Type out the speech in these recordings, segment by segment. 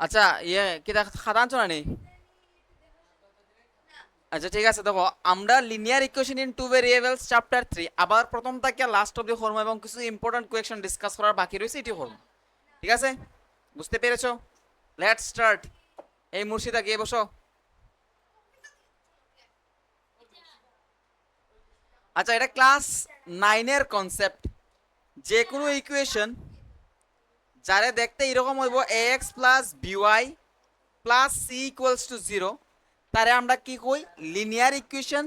আচ্ছা ইয়ে কি খাতা আনছো না নি? আচ্ছা ঠিক আছে, দেখো আমরা linear equation in two variables chapter 3 আবার প্রথম থেকে লাস্ট অবধি করবো এবং কিছু ইম্পর্টেন্ট কোয়েশ্চন ডিসকাস করার বাকি রয়েছে, এটি করবো। ঠিক আছে, বুঝতে পেরেছো? Let's start. এই মুর্শিদা গিয়ে বসো। আচ্ছা, এটা ক্লাস 9 এর কনসেপ্ট। যে কোনো ইকুয়েশন যারে দেখতে এরকম হইব ax plus by plus C equals to zero, তারে আমরা কি কই? Linear equation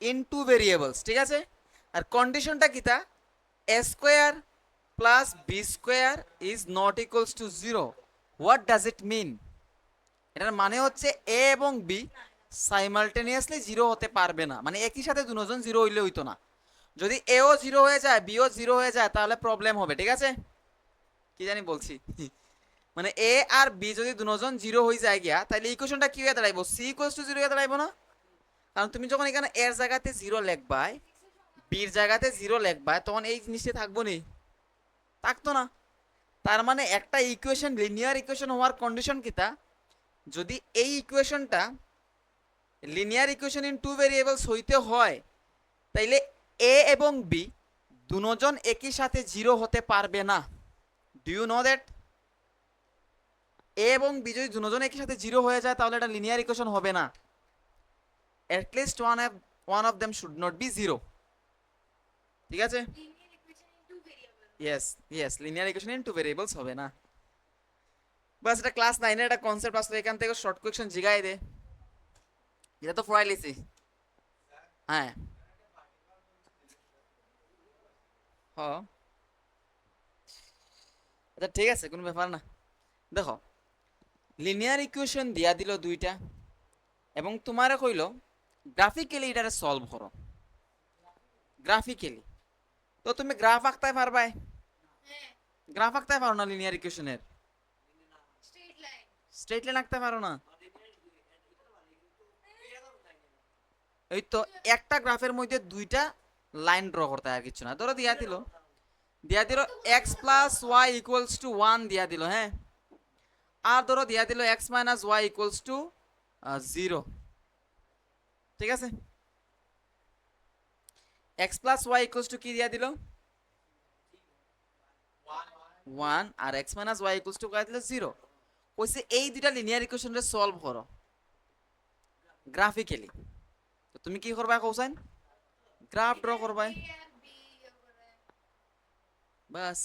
in two variables. ঠিক আছে, আর কন্ডিশনটা কিতা? A square plus B square is not equals to zero. What does it mean? এটার মানে হচ্ছে এ এবং বি সাইমালটেনিয়াসলি জিরো হতে পারবে না, মানে একই সাথে দুজন জিরো হইলে হইতো না। যদি এও জিরো হয়ে যায় বিও জিরো হয়ে যায় তাহলে প্রবলেম হবে। ঠিক আছে, কি জানি বলছি মানে এ আর বি যদি দুজন জিরো হয়ে যায় গিয়া, তাহলে ইকুয়েশনটা কি হয়ে দাঁড়াইবো? সি ইকুয়ালস টু জিরো হয়ে দাঁড়াইবো না? কারণ তুমি যখন এখানে এর জায়গাতে জিরো লিখবাই, বির জায়গাতে জিরো লিখবাই, তখন এই জিনিসটা থাকবো নি? থাকতো না। তার মানে একটা ইকুয়েশন লিনিয়ার ইকুয়েশন হওয়ার কন্ডিশন কিতা? যদি এই ইকুয়েশনটা linear equation in two variables হইতে হয়, তাইলে এ এবং বি দুজন একই সাথে জিরো হতে পারবে না। Do you know that? A এবং বি যদি দুজন একই সাথে জিরো হয়ে যায় তাহলে এটা লিনিয়ার ইকুয়েশন হবে না। at least one of them should not be zero. ঠিক আছে, yes yes, linear equation in two variables হবে না। বাস এটা ক্লাস 9 এর একটা কনসেপ্ট আসলে, এখান থেকে শর্ট কোয়েশ্চন জিগাই দে। এটা তো পড়াই লিছি। হ্যাঁ, হ, আচ্ছা ঠিক আছে, কোনো ব্যাপার না। দেখো, লিনিয়ার ইকুয়েশন দিয়া দিল দুইটা এবং তোমারে কইল গ্রাফিক্যালি এটারে সলভ করো। গ্রাফিক্যালি তো তুমি গ্রাফ আঁকতে পারবাই? গ্রাফ আঁকতে পারো না লিনিয়ার ইকুয়েশনের? স্ট্রেট লাইন আঁকতে পারো না? এই তো একটা গ্রাফের মধ্যে দুইটা লাইন ড্র করতে হয়, আর কিছু না। ধরো দিয়া দিল x plus y equals to one দিয়া দিল, হ্যাঁ। আর ধরো দিয়া দিল x minus y equals to zero. ঠিক আছে, x plus y equals to কি দিয়া দিল? ওয়ান। আর x minus y equals to দিয়া দিল জিরো। কইছে এই দুইটা লিনিয়ার ইকুয়েশনরে সলভ করো গ্রাফিক্যালি। তো তুমি কি করবা কৌসাইন? গ্রাফ ড্র করবাই, বাস।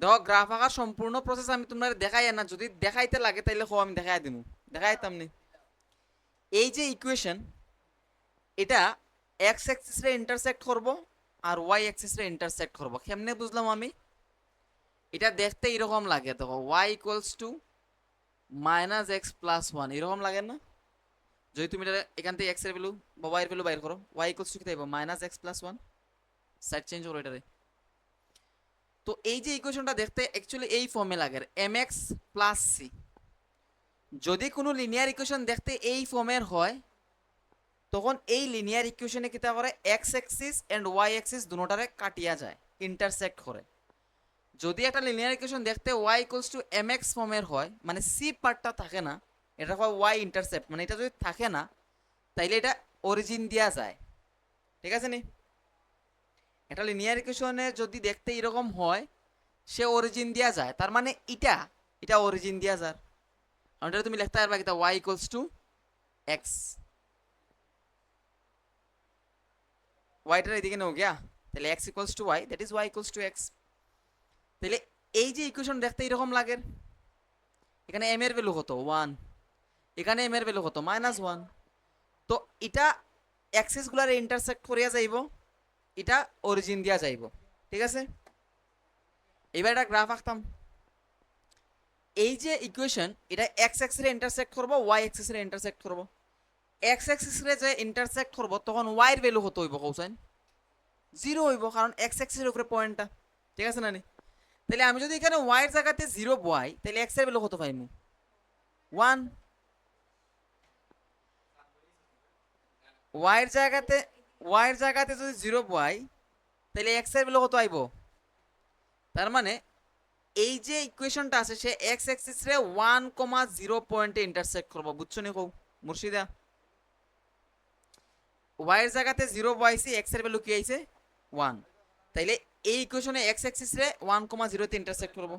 দেখো, গ্রাফ আঁকার সম্পূর্ণ প্রসেস আমি তোমার দেখাই না, যদি দেখাইতে লাগে তাইলে কো, আমি দেখাই দিব। দেখাইতাম নি? এই যে ইকুয়েশন, এটা এক্স অ্যাক্সিস রে ইন্টারসেক্ট করব আর ওয়াই অ্যাক্সিস রে ইন্টারসেক্ট করব। কেমনে বুঝলাম আমি? এটা দেখতে এরকম লাগে, দেখো y equals to minus x plus one, এরকম লাগে না? যদি তুমি এটা এখান থেকে এক্স এর ভ্যালু বা ওয়াই এর ভ্যালু বাইর করো, ওয়াই ইকুয়ালস টু কি থাকবে? Minus x plus one. Side change করো এটারে। তো এই যে ইকুয়েশনটা দেখতে অ্যাকচুয়ালি এই ফর্মে লাগে, এম এক্স প্লাস সি। যদি কোনো লিনিয়ার ইকুয়েশন দেখতে এই ফর্মের হয়, তখন এই লিনিয়ার ইকুয়েশনে কিতা করে? X axis and Y axis দুটোটারে কাটিয়া যায়, ইন্টারসেক্ট করে। যদি একটা লিনিয়ার ইকুয়েশন দেখতে Y equals to M X ফর্মের হয়, মানে সি পার্টটা থাকে না, এটা হয় ওয়াই ইন্টারসেপ্ট, মানে এটা যদি থাকে না তাইলে এটা অরিজিন দেওয়া যায়। ঠিক আছে নি? এটা লিনিয়ার ইকুয়েশনে যদি দেখতে এরকম হয়, সে অরিজিন দেওয়া যায়, তার মানে এটা এটা অরিজিন দেওয়া যায়। কারণ এটা তুমি লিখতে পারবা কিতা? Y equals to x. ওয়াইটার এদিকে নেও গিয়া, তাহলে x equals to y, that is y equals to x. তাহলে এই যে ইকুয়েশন দেখতে এরকম লাগে, এখানে এম এর ভ্যালু কত? ওয়ান। এখানে এম এর ভ্যালু কত? Minus one. তো এটা অ্যাক্সিস গুলার ইন্টারসেক্ট করিয়া যাইব, এটা অরিজিন দিয়া যাইব। ঠিক আছে, এবার এটা গ্রাফ আঁকতাম। এই যে ইকুয়েশন, এটা এক্স অ্যাক্সিস এ ইন্টারসেক্ট করব, ওয়াই অ্যাক্সিস এ ইন্টারসেক্ট করব। এক্স অ্যাক্সিস এ যে ইন্টারসেক্ট করব তখন ওয়াই এর ভ্যালু কত হইব কৌসাইন? জিরো হইব, কারণ এক্স অ্যাক্সিসের উপরে পয়েন্টটা। ঠিক আছে না নি? তাহলে আমি যদি এখানে ওয়াই এর জায়গাতে জিরো বয়, তাহলে এক্স এর ভ্যালু কত পাইমু? ওয়ান। ওয়াই এর জায়গাতে যদি জিরো বয়, তাহলে এক্স এর ভ্যালু কত আইব? তার মানে এই যে ইকুয়েশনটা আছে সে এক্স অ্যাক্সিস রে 1,0 পয়েন্টে ইন্টারসেক্ট করব, বুঝছো নি কও মুর্শিদা? ওয়াই এর জায়গাতে 0 বসাইছি, এক্স এর ভ্যালু কি আইছে 1, তাইলে এই ইকুয়েশনে এক্স অ্যাক্সিস রে 1,0 তে ইন্টারসেক্ট করব।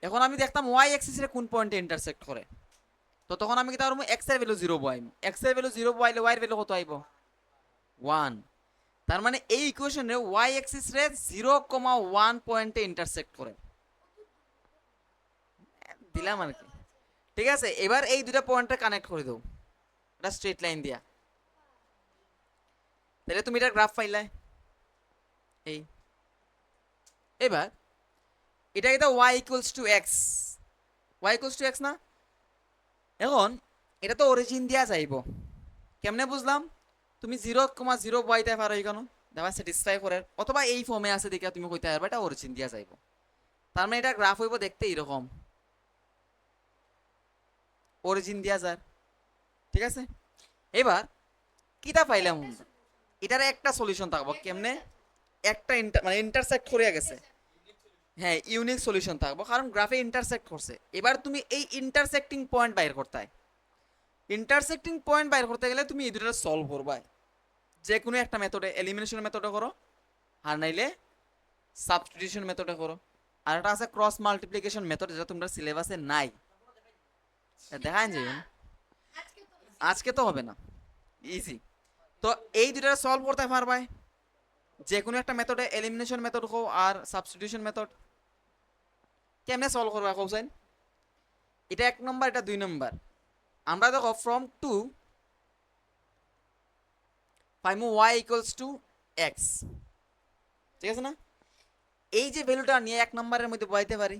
এখন আমি দেখতাম ওয়াই অ্যাক্সিস রে কোন পয়েন্টে ইন্টারসেক্ট করে, তো তখন আমি কি তারমু এক্স এর ভ্যালু 0 বসাইম, এক্স এর ভ্যালু 0 বসাইলে ওয়াই এর ভ্যালু কত আইব 1। তার মানে এই ইকুয়েশনে ওয়াই অ্যাক্সিস রে 0,1 পয়েন্টে ইন্টারসেক্ট করে দিলাম আর কি। ঠিক আছে, এবার এই দুটা পয়েন্টটা কানেক্ট করে দাও এটা স্ট্রেট লাইন দিয়া, তাহলে তুমি এটা গ্রাফ পাইলে এই। এবার এটা এটা y equals to x, y equals to x না? এখন এটা তো অরিজিন দিয়া যাইব, কেমনে বুঝলাম? তুমি 0,0 বইতে পারো এখানে দেওয়া স্যাটিসফাই করে, অথবা এই ফর্মে আছে দেখে তুমি কইতে পারবে এটা অরিজিন দিয়া যাইব। তার মানে এটা গ্রাফ হইব দেখতে এরকম, অরিজিন দিয়া যায়। ঠিক আছে, এবার কিটা পাইলাম এটার একটা সলিউশন থাকবো, কেমনে? একটা মানে ইন্টারসেক্ট করে গেছে, হ্যাঁ ইউনিক সলিউশন থাকবো কারণ গ্রাফে ইন্টারসেক্ট করছে। এবার তুমি এই ইন্টারসেক্টিং পয়েন্ট বাইর করতে হয়, ইন্টারসেক্টিং পয়েন্ট বাইর করতে গেলে তুমি এই দুটো সলভ করবা, যে কোনো একটা মেথডে, এলিমিনেশন মেথডে করো আর নাইলে সাবস্টিটিউশন মেথডে করো, আর একটা আছে ক্রস মাল্টিপ্লিকেশন মেথড যেটা তোমরা সিলেবাসে নাই, দেখায় যাবে আজকে তো হবে না, ইজি। তো এই দুটো সলভ করতে পারবাই যে কোনো একটা মেথডে, এলিমিনেশন মেথড হোক আর সাবস্টিটিউশন মেথড। কেমনে সলভ করবা কোসাইন? এটা 1 নম্বর, এটা 2 নম্বর। আমরা দেখো from 2 পাইমু y equals to x, ঠিক আছে না? এই যে ভ্যালুটা নিয়ে 1 নম্বরের মধ্যে বসাইতে পারি,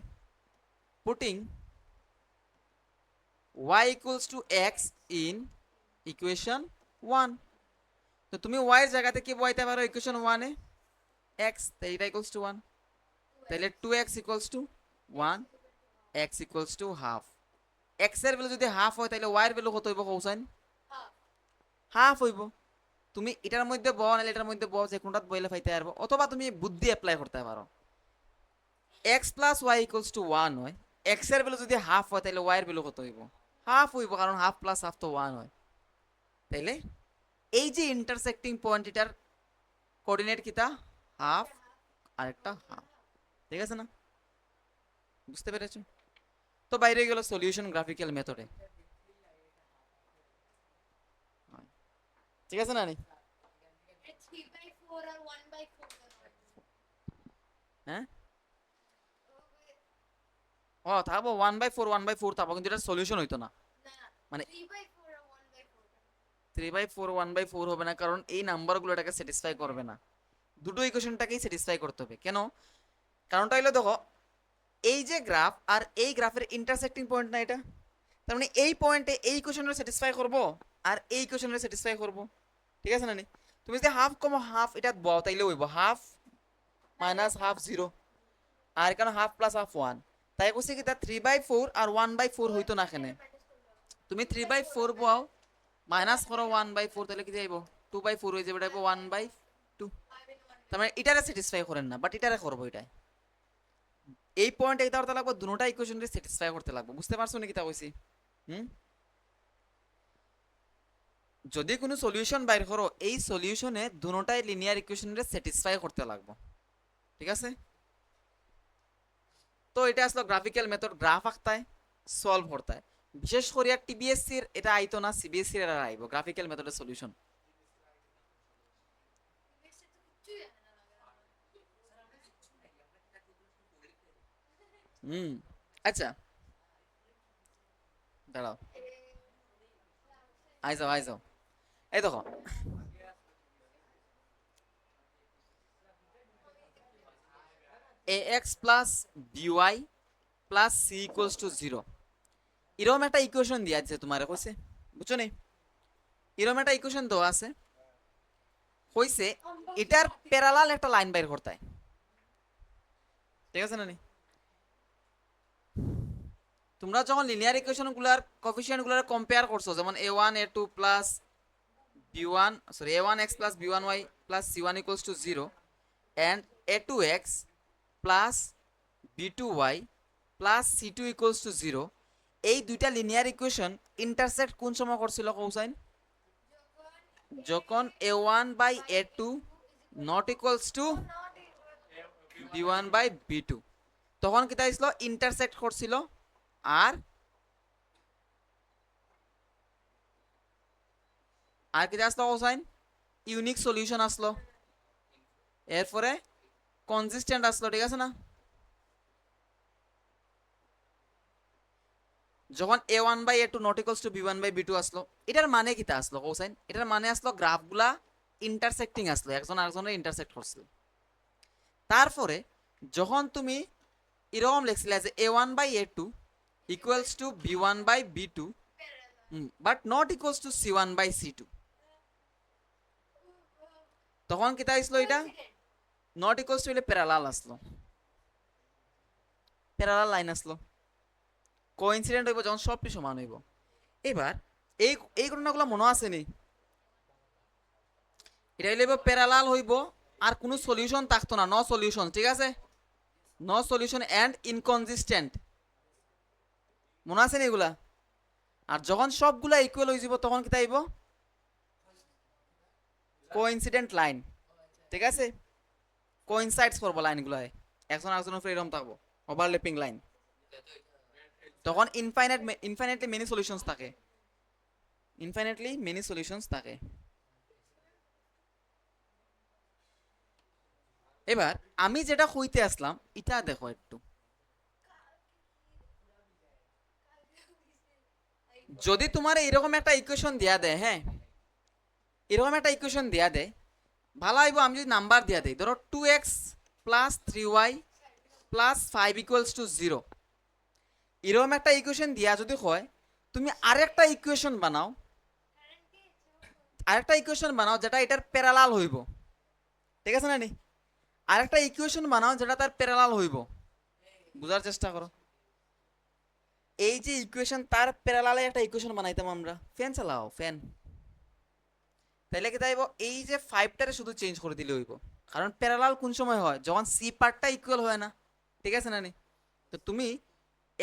putting y equals to x in equation 1। তো তুমি y এর জায়গাতে কি বসাইতে পারো ইকুয়েশন 1 এ x, তাই এটা ইকুয়ালস টু 1, তাহলে 2x equals to 1, x equals to half. x এর ভ্যালু যদি হাফ হয় তাহলে y এর ভ্যালু কত হইব কোসাইন? হাফ হইব। তুমি এটার মধ্যে বল নাহলে এটার মধ্যে বল, যে কোনটা বইলে পাইতে পারবো, অথবা তুমি বুদ্ধি অ্যাপ্লাই করতে পারো। x plus y equals to 1 হয়, x এর ভ্যালু যদি হাফ হয় তাহলে y এর ভ্যালু কত হইব? হাফ হইব, কারণ হাফ প্লাস হাফ তো 1 হয়। তাইলে এই যে ইন্টারসেক্টিং পয়েন্ট এটার কোঅর্ডিনেট কিটা হাফ, আরেকটা হাফ, ঠিক আছে না? বুঝতে পেরেছো? তো বাইরে গেল সলিউশন গ্রাফিক্যাল মেথডে, ঠিক আছে না? নি হ্যাঁ ও থাকবো 1/4 1/4 থাকবো, কিন্তু এটা সলিউশন হইতো না, মানে 3/4 1/4 হবে না, কারণ এই নাম্বারগুলো এটাকে স্যাটিসফাই করবে না, দুটো ইকুয়েশনটাকেই স্যাটিসফাই করতে হবে। কেন? কারণটা হলো দেখো এই যে গ্রাফ আর এই গ্রাফের ইন্টারসেক্টিং পয়েন্ট না এটা, তার মানে এই পয়েন্টে এই ইকুয়েশনটা স্যাটিসফাই করব আর এই ইকুয়েশনটা স্যাটিসফাই করব, ঠিক আছে না? নি তুমি যদি হাফ কম হাফ এটা বও তাইলে হইব হাফ মাইনাস হাফ 0, আর এখানে হাফ প্লাস হাফ 1, তাই কইছে কি তা 3/4 আর 1/4 হইতো না। এখানে তুমি 3/4 বও মাইনাস করো 1/4, তাহলে কি যাইব 2/4 হয়ে যাবে, এটা 1/2। তার মানে এটারে স্যাটিসফাই করেন না, বাট এটারে করবো, এটা এই পয়েন্ট এটা করতে লাগবে, দুটোটা ইকুয়েশনকে স্যাটিসফাই করতে লাগবে। বুঝতে পারছো নাকি তা কইছি? হুম, যদি কোনো সলিউশন বাইর করো এই সলিউশনে দুটোটাই লিনিয়ার ইকুয়েশনকে স্যাটিসফাই করতে লাগবে, ঠিক আছে? তো এটা আসলে গ্রাফিক্যাল মেথড, গ্রাফ আঁকতায় সলভ করতায়, বিশেষ করে আর টিবিএসসি এর এটা আইতো না, সিবিএসসি এর আইবো গ্রাফিক্যাল মেথডের সলিউশন। হুম, আচ্ছা দাঁড়াও, আইজাও আইজাও, এই দেখো ax plus by plus c equals to 0, এরকম একটা ইকুয়েশন দিয়া আছে তোমার কইছে, বুঝছো নি? এরকম একটা ইকুয়েশন দেওয়া আছে, কইছে এটার প্যারালাল একটা লাইন বাইর করতে হয়, ঠিক আছে না? নি তোমরা যখন লিনিয়ার ইকুয়েশন গুলার কোএফিসিয়েন্ট গুলার কম্পেয়ার করছো, যেমন a1 a2 plus b1 sorry a1x plus b1y plus c1 equals to 0 and a2x plus b2y plus C two equals to zero, এই দুইটা লিনিয়ার ইকুয়েশন ইন্টারসেক্ট কোন সময় করছিল কৌসাইন? যখন A one by A two not equals to B one by B two, তখন কিতা আসলো? ইন্টারসেক্ট করছিল। আর আর কিতা আসলো কৌসাইন? ইউনিক সলিউশন আসলো, এরপরে কনসিস্টেন্ট আসলো, ঠিক আছে না? যখন A one by A two not equals to B one by B two আসলো, এটার মানে কিতা আসলো কৌসাইন? এটার মানে আসলো গ্রাফগুলা ইন্টারসেক্টিং আসলো, একজন আরেকজনের ইন্টারসেক্ট করছিল। তারপরে যখন তুমি এরকম লিখছিলে যে A one by A two equals to B one by B two but not equals to C one by C two, তখন কিতা আসলো? এটা নট ইকুয়ালস টু হলে প্যারালাল আসলো, প্যারালাল লাইন আসলো। কোইন্সিডেন্ট হইব যখন সবটি সমান হইব। এবার এই এই ঘটনাগুলো মনে আছে নি? এটা হইলে প্যারালাল হইব আর কোনো সলিউশন থাকতো না, নো সলিউশন, ঠিক আছে? নো সলিউশন অ্যান্ড ইনকনসিস্টেন্ট, মনে আছে নি এগুলা? আর যখন সবগুলা ইকুয়াল হয়ে যাব তখন কি তাইব? কোইন্সিডেন্ট লাইন, ঠিক আছে? কোইনসাইডস করব লাইনগুলো, একজন আরেকজনের উপরে এরকম থাকবো, ওভারল্যাপিং লাইন। তখন ইনফাইনাইটলি মেনি সলিউশনস থাকে, ইনফাইনাইটলি মেনি সলিউশনস থাকে। এবার আমি যেটা কইতে আসলাম এটা দেখো একটু, যদি তোমার এরকম একটা ইকুয়েশন দেয়া দেয়, হ্যাঁ এরকম একটা ইকুয়েশন দেয়া দেয়, ভালো হইব আমি যদি নাম্বার দেয়া দেই, ধরো 2x plus 3y plus 5 equals to 0, এরকম একটা ইকুয়েশন দিয়া যদি হয়, তুমি আরেকটা ইকুয়েশন বানাও, আরেকটা ইকুয়েশন বানাও যেটা এটার প্যারালাল হইব, ঠিক আছে না নি? আরেকটা ইকুয়েশন বানাও যেটা তার প্যারালাল হইব, বুঝার চেষ্টা করো। এই যে ইকুয়েশন তার প্যারালালে একটা ইকুয়েশন বানাইতাম আমরা, ফ্যান চালাও ফ্যান, তাইলে কি তাইব? এই যে 5টারে শুধু চেঞ্জ করে দিলে হইব, কারণ প্যারালাল কোন সময় হয়? যখন সি পার্টটা ইকুয়াল হয় না, ঠিক আছে না নি? তো তুমি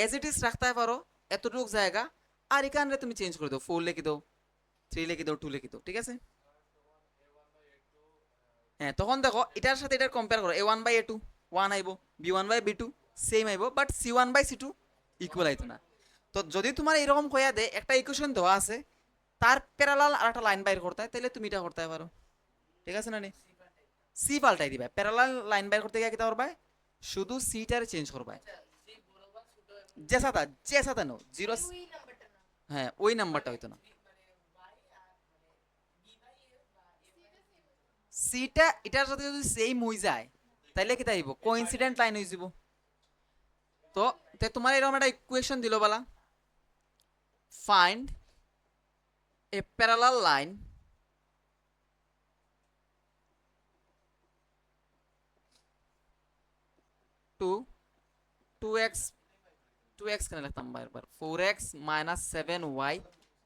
এজ ইট ইজ রাখতে পারো এতটুকু জায়গা, আর এখানে তুমি চেঞ্জ করে দাও, 4 লিখে দাও, 3 লিখে দাও, 2 লিখে দাও, ঠিক আছে? হ্যাঁ, তখন দেখো এটার সাথে এটার কম্পেয়ার করো, A one by A two 1 আইব, B one by B two same আইব, but C one by C two equal আইতো না। তো যদি তোমার এরকম কইয়া দেয় একটা ইকুয়েশন দেওয়া আছে, তার প্যারালাল আর একটা লাইন বাইর করতে হয়, তাহলে তুমি এটা করতে পারো, ঠিক আছে না নি? সি পাল্টাই দিবা, প্যারালাল লাইন বাইর করতে গিয়ে কি করবা? শুধু সিটারে চেঞ্জ করবা, জেসাতা নো জিরো, হ্যাঁ ওই নাম্বারটা হইতো না, সিটা এটার সাথে যদি সেম হই যায় তাইলে কি তাইব? কোইন্সিডেন্ট লাইন হয়ে যাব। তো তোমার এরকম একটা ইকুয়েশন দিল বলা, find a parallel line to 2x 2x কেন লিখতাম বারবার, 4x minus 7y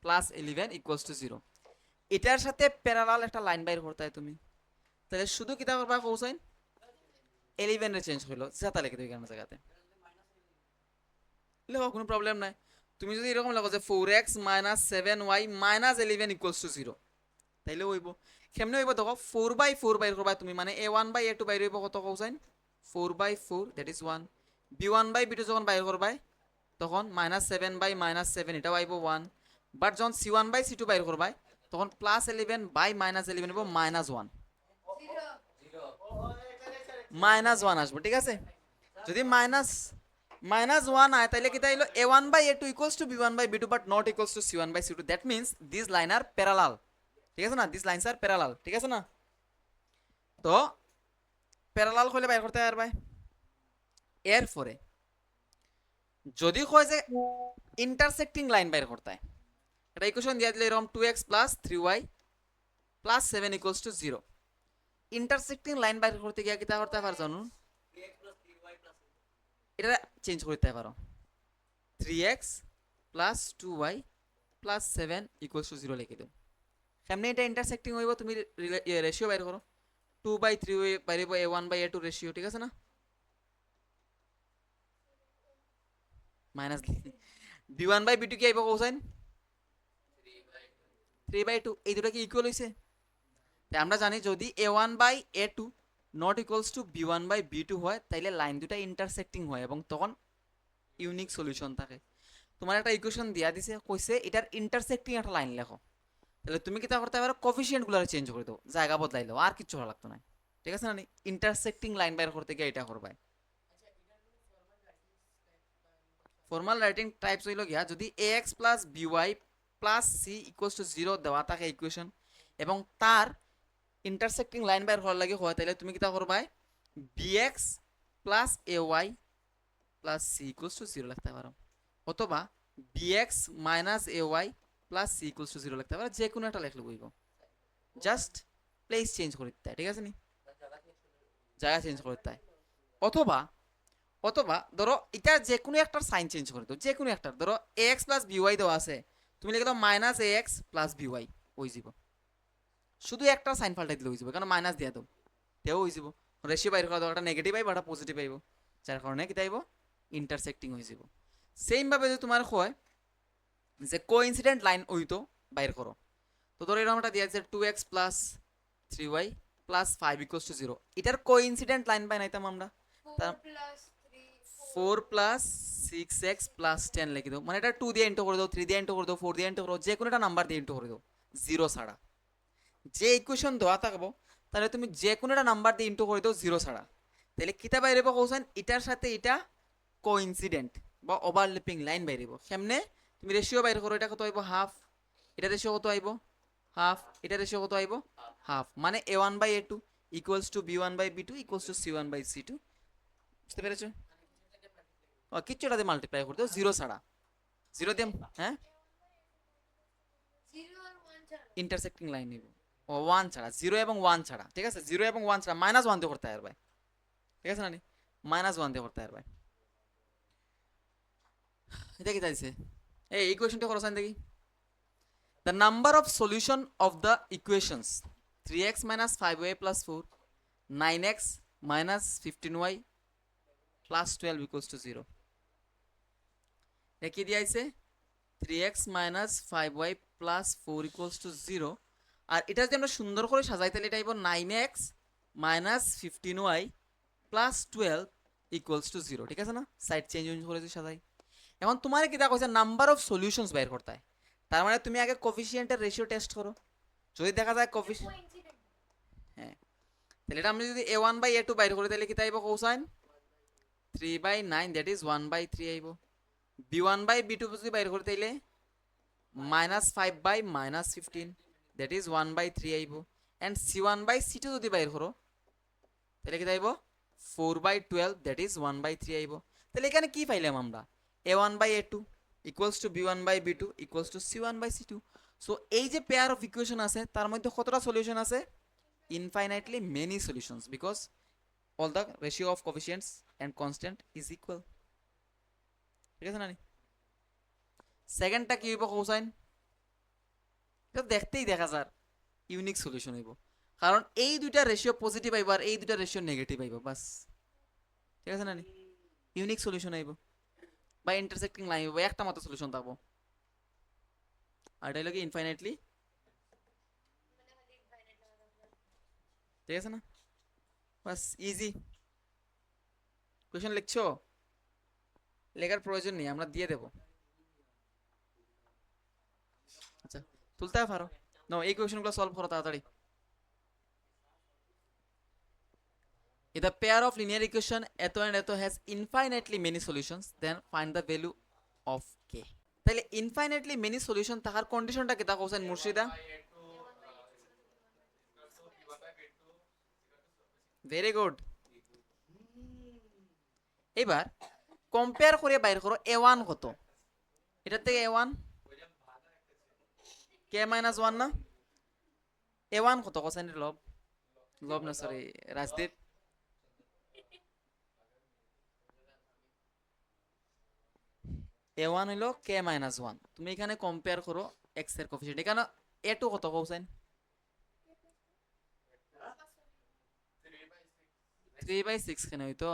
plus 11 equals to 0, এটার সাথে প্যারালাল একটা লাইন বাইর করতে হয় তুমি, তাহলে শুধু কিতা করবা কৌসাইন? 11 এর চেঞ্জ হইলো, যাতা লিখে দিই কেন জায়গাতে, লেখো কোনো প্রবলেম নাই। তুমি যদি এরকম লেখো যে 4x minus 7y minus 11 equals to 0, তাইলে হইব। কেমনে হইব দেখো, 4/4 বাইর করবা তুমি, মানে a1/a2 বাইর হইব কত কৌসাইন? 4/4, দ্যাট ইজ 1। b1/b2 যখন বাইর করবাই তখন -7/-7 এটাও আইব 1, বাট যখন c1/c2 বাইর করবাই তখন +11/-11 হইব -1, -1 আসবে, ঠিক আছে? যদি -1 আয় তাহলে কি তাইলো a1/a2 equals to b1/b2 but not equals to c1/c2, that means this line are parallel, ঠিক আছে না? দিস লাইনস আর প্যারালাল, ঠিক আছে না? তো প্যারালাল হইলে বাইর করতে পারবে। এরপরে যদি কয় যে ইন্টারসেক্টিং লাইন বাইর করতে হয়, এটা ইকুয়েশন দিয়ে দিলে এরকম 2x plus 3y plus 7 equals to 0, intersecting line বাইর করতে গিয়ে কিতা করতে পারো জানো? এটা চেঞ্জ করতে পারো, 3x plus 2y plus 7 equals to 0 লিখে দাও। সামনে এটা ইন্টারসেক্টিং হইব, তুমি রেশিও বাইর করো, 2/3 বাইর হইব a1/a2 রেশিও, ঠিক আছে না? মাইনাস b1/b2 কি আইব কোসাইন 3/2 এই দুটো কি ইকুয়াল হইছে তাই আমরা জানি যদি a1/a2 not equals to b1/b2 হয় তাইলে লাইন দুটা ইন্টারসেক্টিং হয় এবং তখন ইউনিক সলিউশন থাকে তোমার একটা ইকুয়েশন দিয়া দিছে কইছে এটার ইন্টারসেক্টিং একটা লাইন লেখো তাহলে তুমি কি তা করতে পারো কোফিশিয়েন্টগুলো চেঞ্জ করে দাও জায়গা বদলাই দাও আর কিছু ভালো লাগতো না ঠিক আছে না ইন্টারসেক্টিং লাইন বাইর করতে গিয়ে এটা করবে ফর্মাল রাইটিং টাইপস হইল গিয়া যদি ax plus by plus c equals to 0 দেওয়া থাকে ইকুয়েশন এবং তার ইন্টারসেক্টিং লাইন বাইর হওয়ার লাগে হয় তাহলে তুমি কি তা করবা bx plus ay plus c equals to 0 লিখতে পারো অথবা bx minus ay plus c equals to 0 লিখতে পারো যে কোনো একটা লিখলে বইব জাস্ট প্লেস চেঞ্জ করে দিতে ঠিক আছে নি জায়গা চেঞ্জ করে দিতে অথবা অথবা ধরো এটা যে কোনো একটা সাইন চেঞ্জ করে দাও যে কোনো একটা ধরো ax প্লাস by দেওয়া আছে তুমি লিখে দাও মাইনাস ax প্লাস by ওই যাব শুধু একটা সাইন পাল্টাই দিলে হয়ে যাবে কারণ মাইনাস দিয়ে দাও তেও হয়ে যাব রেশিও বাইর করা দাও একটা নেগেটিভ আইব একটা পজিটিভ আইব যার কারণে কি আইব ইন্টারসেক্টিং হয়ে যাব সেম ভাবে যদি তোমার হয় যে কোইন্সিডেন্ট লাইন হইতো বাইর করো তো ধরো এরকম একটা দিয়ে আছে 2x plus 3y plus 5 equals to 0 এটার কোইন্সিডেন্ট লাইন বানাইতাম আমরা 4 প্লাস 6x প্লাস 10 লিখে দাও মানে এটা 2 দিয়ে ইন্টু করে দাও 3 দিয়ে ইন্টু করে দাও 4 দিয়ে ইন্টু করে দাও যে কোনো একটা নাম্বার দিয়ে ইন্টু করে দাও 0 ছাড়া যে ইকুয়েশন দেওয়া থাকবো তাহলে তুমি যে কোনো একটা নাম্বার দিয়ে ইন্টু করে দাও 0 ছাড়া তাহলে কিতা বাইরে কোশ্চেন এটার সাথে এটা কোইন্সিডেন্ট বা ওভারল্যাপিং লাইন বাইরেব কেমনে তুমি রেশিও বাইর করো এটা কত আইব হাফ এটা রেশিও কত আইব হাফ এটা রেশিও কত আইব হাফ মানে a1/a2 equals to b1/b2 equals to c1/c2 বুঝতে পেরেছো কিচ্ছু এটা দিয়ে মাল্টিপ্লাই করে দাও 0 ছাড়া 0 দিয়ে হ্যাঁ ইন্টারসেক্টিং লাইন নিব ও 1 ছাড়া 0 এবং 1 ছাড়া ঠিক আছে 0 এবং 1 ছাড়া -1 দিয়ে করতে পারবে ঠিক আছে না -1 দিয়ে করতে পারবে এটা কি চাইছে এই ইকুয়েশনটা করো সাইন দেখি the number of solution of the equations 3x minus 5y plus 4 9x minus 15y plus 12 equals to 0 কি দিয়ে আইছে 3x minus 5y plus 4 equals to 0 আর এটা যদি আমরা সুন্দর করে সাজাই তাহলে এটা আইব 9x minus 15y plus 12 equals to 0 ঠিক আছে না সাইড চেঞ্জ করে যদি সাজাই এখন তোমার কি দেখা কইছে নাম্বার অফ সলিউশনস বের করতে হয় তার মানে তুমি আগে কোফিশিয়েন্টের রেশিও টেস্ট করো যদি দেখা যায় হ্যাঁ তাহলে এটা আমি যদি a1/a2 বাইর করি তাহলে কি তাইব কোসাইন 3/9 দ্যাট ইজ 1/3 আইব b1/b2 যদি বাইর করি তাইলে -5/-15 দ্যাট ইজ 1/3 আইব এন্ড c1/c2 যদি বাইর করো তাহলে কি তাইব 4/12 দ্যাট ইজ 1/3 আইব তাহলে এখানে কি পাইলাম আমরা a1/a2 equals to b1/b2 equals to c1/c2 so এই যে পেয়ার অফ ইকুয়েশন আছে তার মধ্যে কতটা সলিউশন আছে infinitely many solutions because all the ratio of coefficients and constant is equal ঠিক আছে না সেকেন্ডটা কি হইব কোসাইন এটা দেখতেই দেখা যার ইউনিক সলিউশন হইব কারণ এই দুইটা রেশিও পজিটিভ আইব আর এই দুইটা রেশিও নেগেটিভ আইব বাস ঠিক আছে না ইউনিক সলিউশন আইব বা ইন্টারসেক্টিং লাইন হইব একটা মাত্র সলিউশন থাকবো আর এটা হলো কি ইনফাইনাইটলি ঠিক আছে না বাস ইজি কোয়েশ্চেন লিখছো লেখার প্রয়োজন নেই আমরা দিয়ে দেব আচ্ছা তুলতে পারো নো এই কোয়েশ্চেনগুলো সলভ করো তাড়াতাড়ি if the pair of linear equation eto and eto has infinitely many solutions then find the value of k তাহলে ইনফাইনাইটলি মেনি সলিউশন থাকার কন্ডিশনটা কি তা কোসেন মুর্শিদা ভেরি গুড এবার কম্পেয়ার করে বাইর করো a1 কত এটার থেকে a1 k - 1 না a1 কত কোসেন লব লব না সরি রাজদীপ a1 হলো k - 1 তুমি এখানে কম্পেয়ার করো x এর কোএফিশিয়েন্ট এখানে a2 কত কোসেন 3/6 কেন হইতো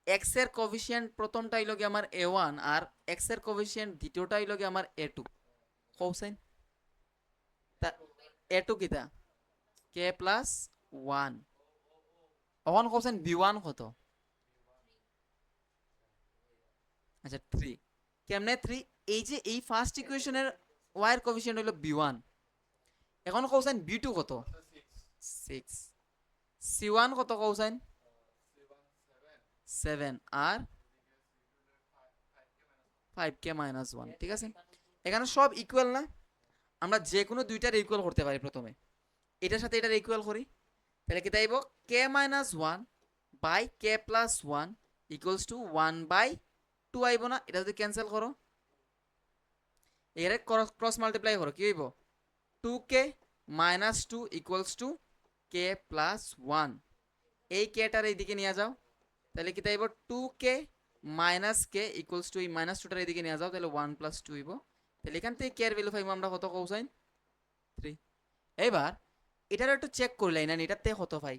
এক্স এর কোফিসিয়েন্ট প্রথমটা হইল কি আমার a1 আর এক্স এর কোফিসিয়েন্ট দ্বিতীয়টা হইল কি আমার a2 কৌসাইন তা a2 কিটা k প্লাস 1 অন কৌসাইন b1 কত আচ্ছা 3 কেমনে 3 এই যে এই ফার্স্ট ইকুয়েশনের y এর কোফিসিয়েন্ট হইল b1 এখন কৌসাইন b2 কত 6 c1 কত কৌসাইন 7 আর 5k মাইনাস 1 ঠিক আছে এখানে সব ইকুয়াল না আমরা যে কোনো দুইটার ইকুয়াল করতে পারি প্রথমে এটার সাথে এটার ইকুয়াল করি তাহলে কি তাইব k minus 1 by k plus 1 equals to 1 by 2 আইব না এটা যদি ক্যান্সেল করো এর ক্রস মাল্টিপ্লাই করো কি হইব 2k minus 2 equals to k plus 1 এই কেটার এইদিকে নিয়ে যাও তাহলে কি তাইব 2k minus k equals to এই মাইনাস 2টার এইদিকে নিয়ে যাও তাহলে 1 প্লাস 2 হইব তাহলে এখান থেকে k এর ভ্যালু পাইব আমরা কত কৌসাইন 3 এবার এটার একটু চেক করলাই না এটাতে কত পাই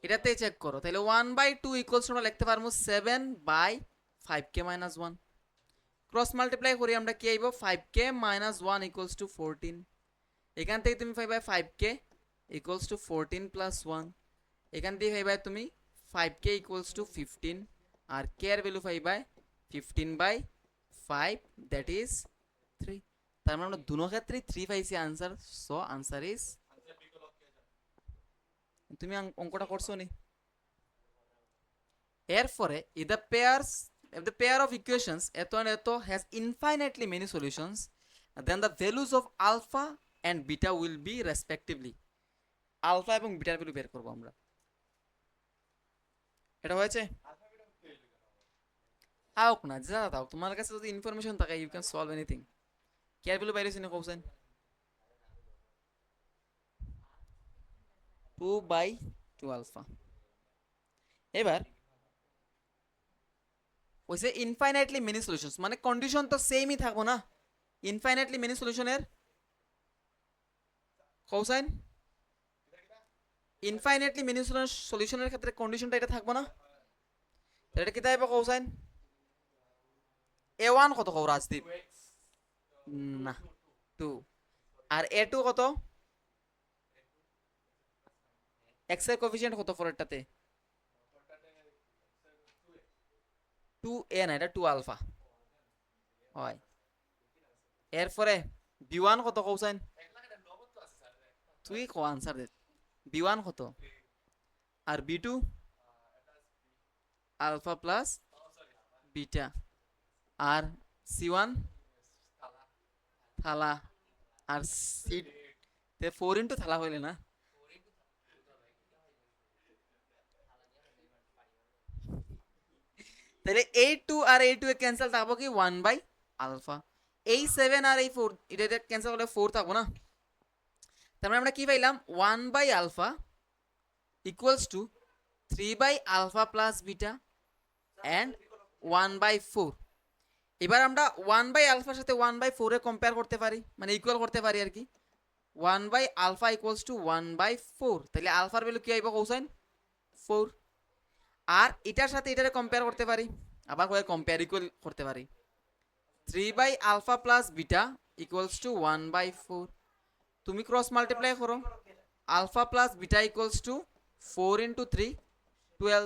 এটাতে চেক করো তাহলে 1/2 ইকুয়ালস আমরা লিখতে পারবো 7/5k মাইনাস 1 ক্রস মাল্টিপ্লাই করি আমরা কি আইব 5k মাইনাস 1 ইকুয়ালস টু 14 এখান থেকে তুমি পাইবা 5k ইকুয়ালস টু 14 প্লাস 1 এখান থেকে পাইবা তুমি 5k ইকুয়ালস টু 15 আর k এর ভ্যালু পাইবা 15/5 দ্যাট ইজ 3 তার মানে আমরা দুনো ক্ষেত্রে 3 পাইছি आंसर সো आंसर ইজ তুমি অঙ্কটা করছো নি এরপরে if the pair of equations এত and এত has infinitely many solutions then the values of alpha and beta will be respectively alpha এবং বিটার ভ্যালু বের করব আমরা এটা হয়েছে আউক না জানা দাও তোমার কাছে যদি ইনফরমেশন থাকে ইউ ক্যান সলভ এনিথিং কি আর ভ্যালু বাইরেছে না কোসেন 2/2 আলফা এবার ওইসে ইনফাইনাইটলি মেনি সলিউশনস মানে কন্ডিশন তো সেমই থাকবো না ইনফাইনাইটলি মেনি সলিউশনের কোসাইন ইনফাইনাইটলি মেনি সলিউশনের ক্ষেত্রে কন্ডিশনটা এটা থাকবো না এটা কি তাইব কোসাইন a1 কত কও রাজদীপ না 2 আর a2 কত x এর কোএফিসিয়েন্ট কত পরেরটাতে 2a না এটা 2 আলফা হয় এরপরে b1 কত কোসাইন তুই কো आंसर দে b1 কত আর b2 আলফা প্লাস বিটা আর c1 থালা আর সি তে 4 ইনটু থালা হইলে না তাহলে a2 আর a2 এ ক্যান্সেল থাকবো কি 1 বাই আলফা এই 7 আর এই 4 এটা ক্যান্সেল হলে 4 থাকবো না তার মানে আমরা কি পাইলাম 1 by alpha equals to 3 by alpha plus beta and 1/4 এবার আমরা 1 বাই আলফার সাথে 1/4 এ কম্পেয়ার করতে পারি মানে ইকুয়াল করতে পারি আর কি 1 বাই আলফা ইকুয়ালস টু 1/4 তাহলে আলফার ভ্যালু কি আইব কোসাইন 4 আর এটার সাথে এটারে কম্পেয়ার করতে পারি আবার করে কম্পেয়ার ইকুয়াল করতে পারি 3 by alpha plus beta equals to 1/4 তুমি ক্রস মাল্টিপ্লাই করো alpha plus beta equals to 4 into 3 12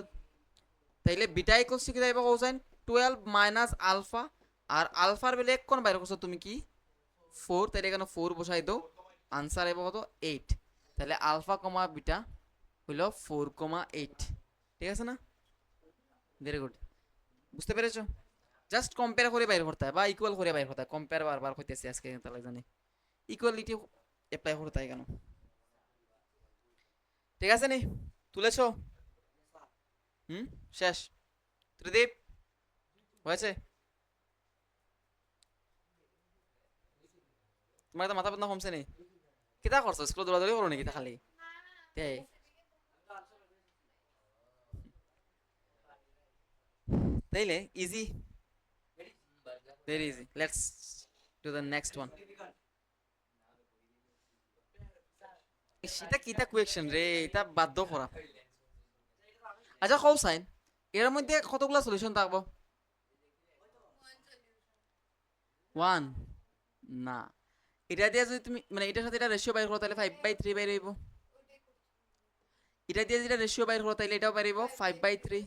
তাইলে বিটা ইকুয়ালস টু কি যাইব কোসাইন 12 মাইনাস আলফা আর আলফার ভ্যালু এক কোণ বাইরে করছো তুমি কি 4 তাইলে এখানে 4 বসাই দাও आंसर আইব কত 8 তাহলে আলফা কমা বিটা হলো 4,8 ঠিক আছে না ভেরি গুড বুঝতে পেরেছো জাস্ট কম্পেয়ার করে বাইরে করতে হয় বা ইকুয়াল করে বাইরে করতে হয় কম্পেয়ার বারবার হইতেছে আজকে তাহলে জানি ইকুয়ালিটি অ্যাপ্লাই করতে হয় কেন ঠিক আছে নি তুলেছো শেষ ত্রিদীপ হয়েছে তোমার তো মাথা ব্যথা কমছে নি কিতা করছো স্কুলে দৌড়াদৌড়ি করো নাকি খালি তাইলে easy very easy let's do the next one এটা কিটা কোয়েকশন রে, এটা বাধ্য করা। আচ্ছা কও সাইন, এর মধ্যে কতগুলা সলিউশন থাকবো? ওয়ান না, এটা দিয়ে যদি তুমি মানে এটার সাথে এটা রেশিও বাইর করো তাহলে 5/3 বাইর হইব। এটা দিয়ে যেটা রেশিও বাইর করো তাহলে এটাও বাইর হইব 5/3।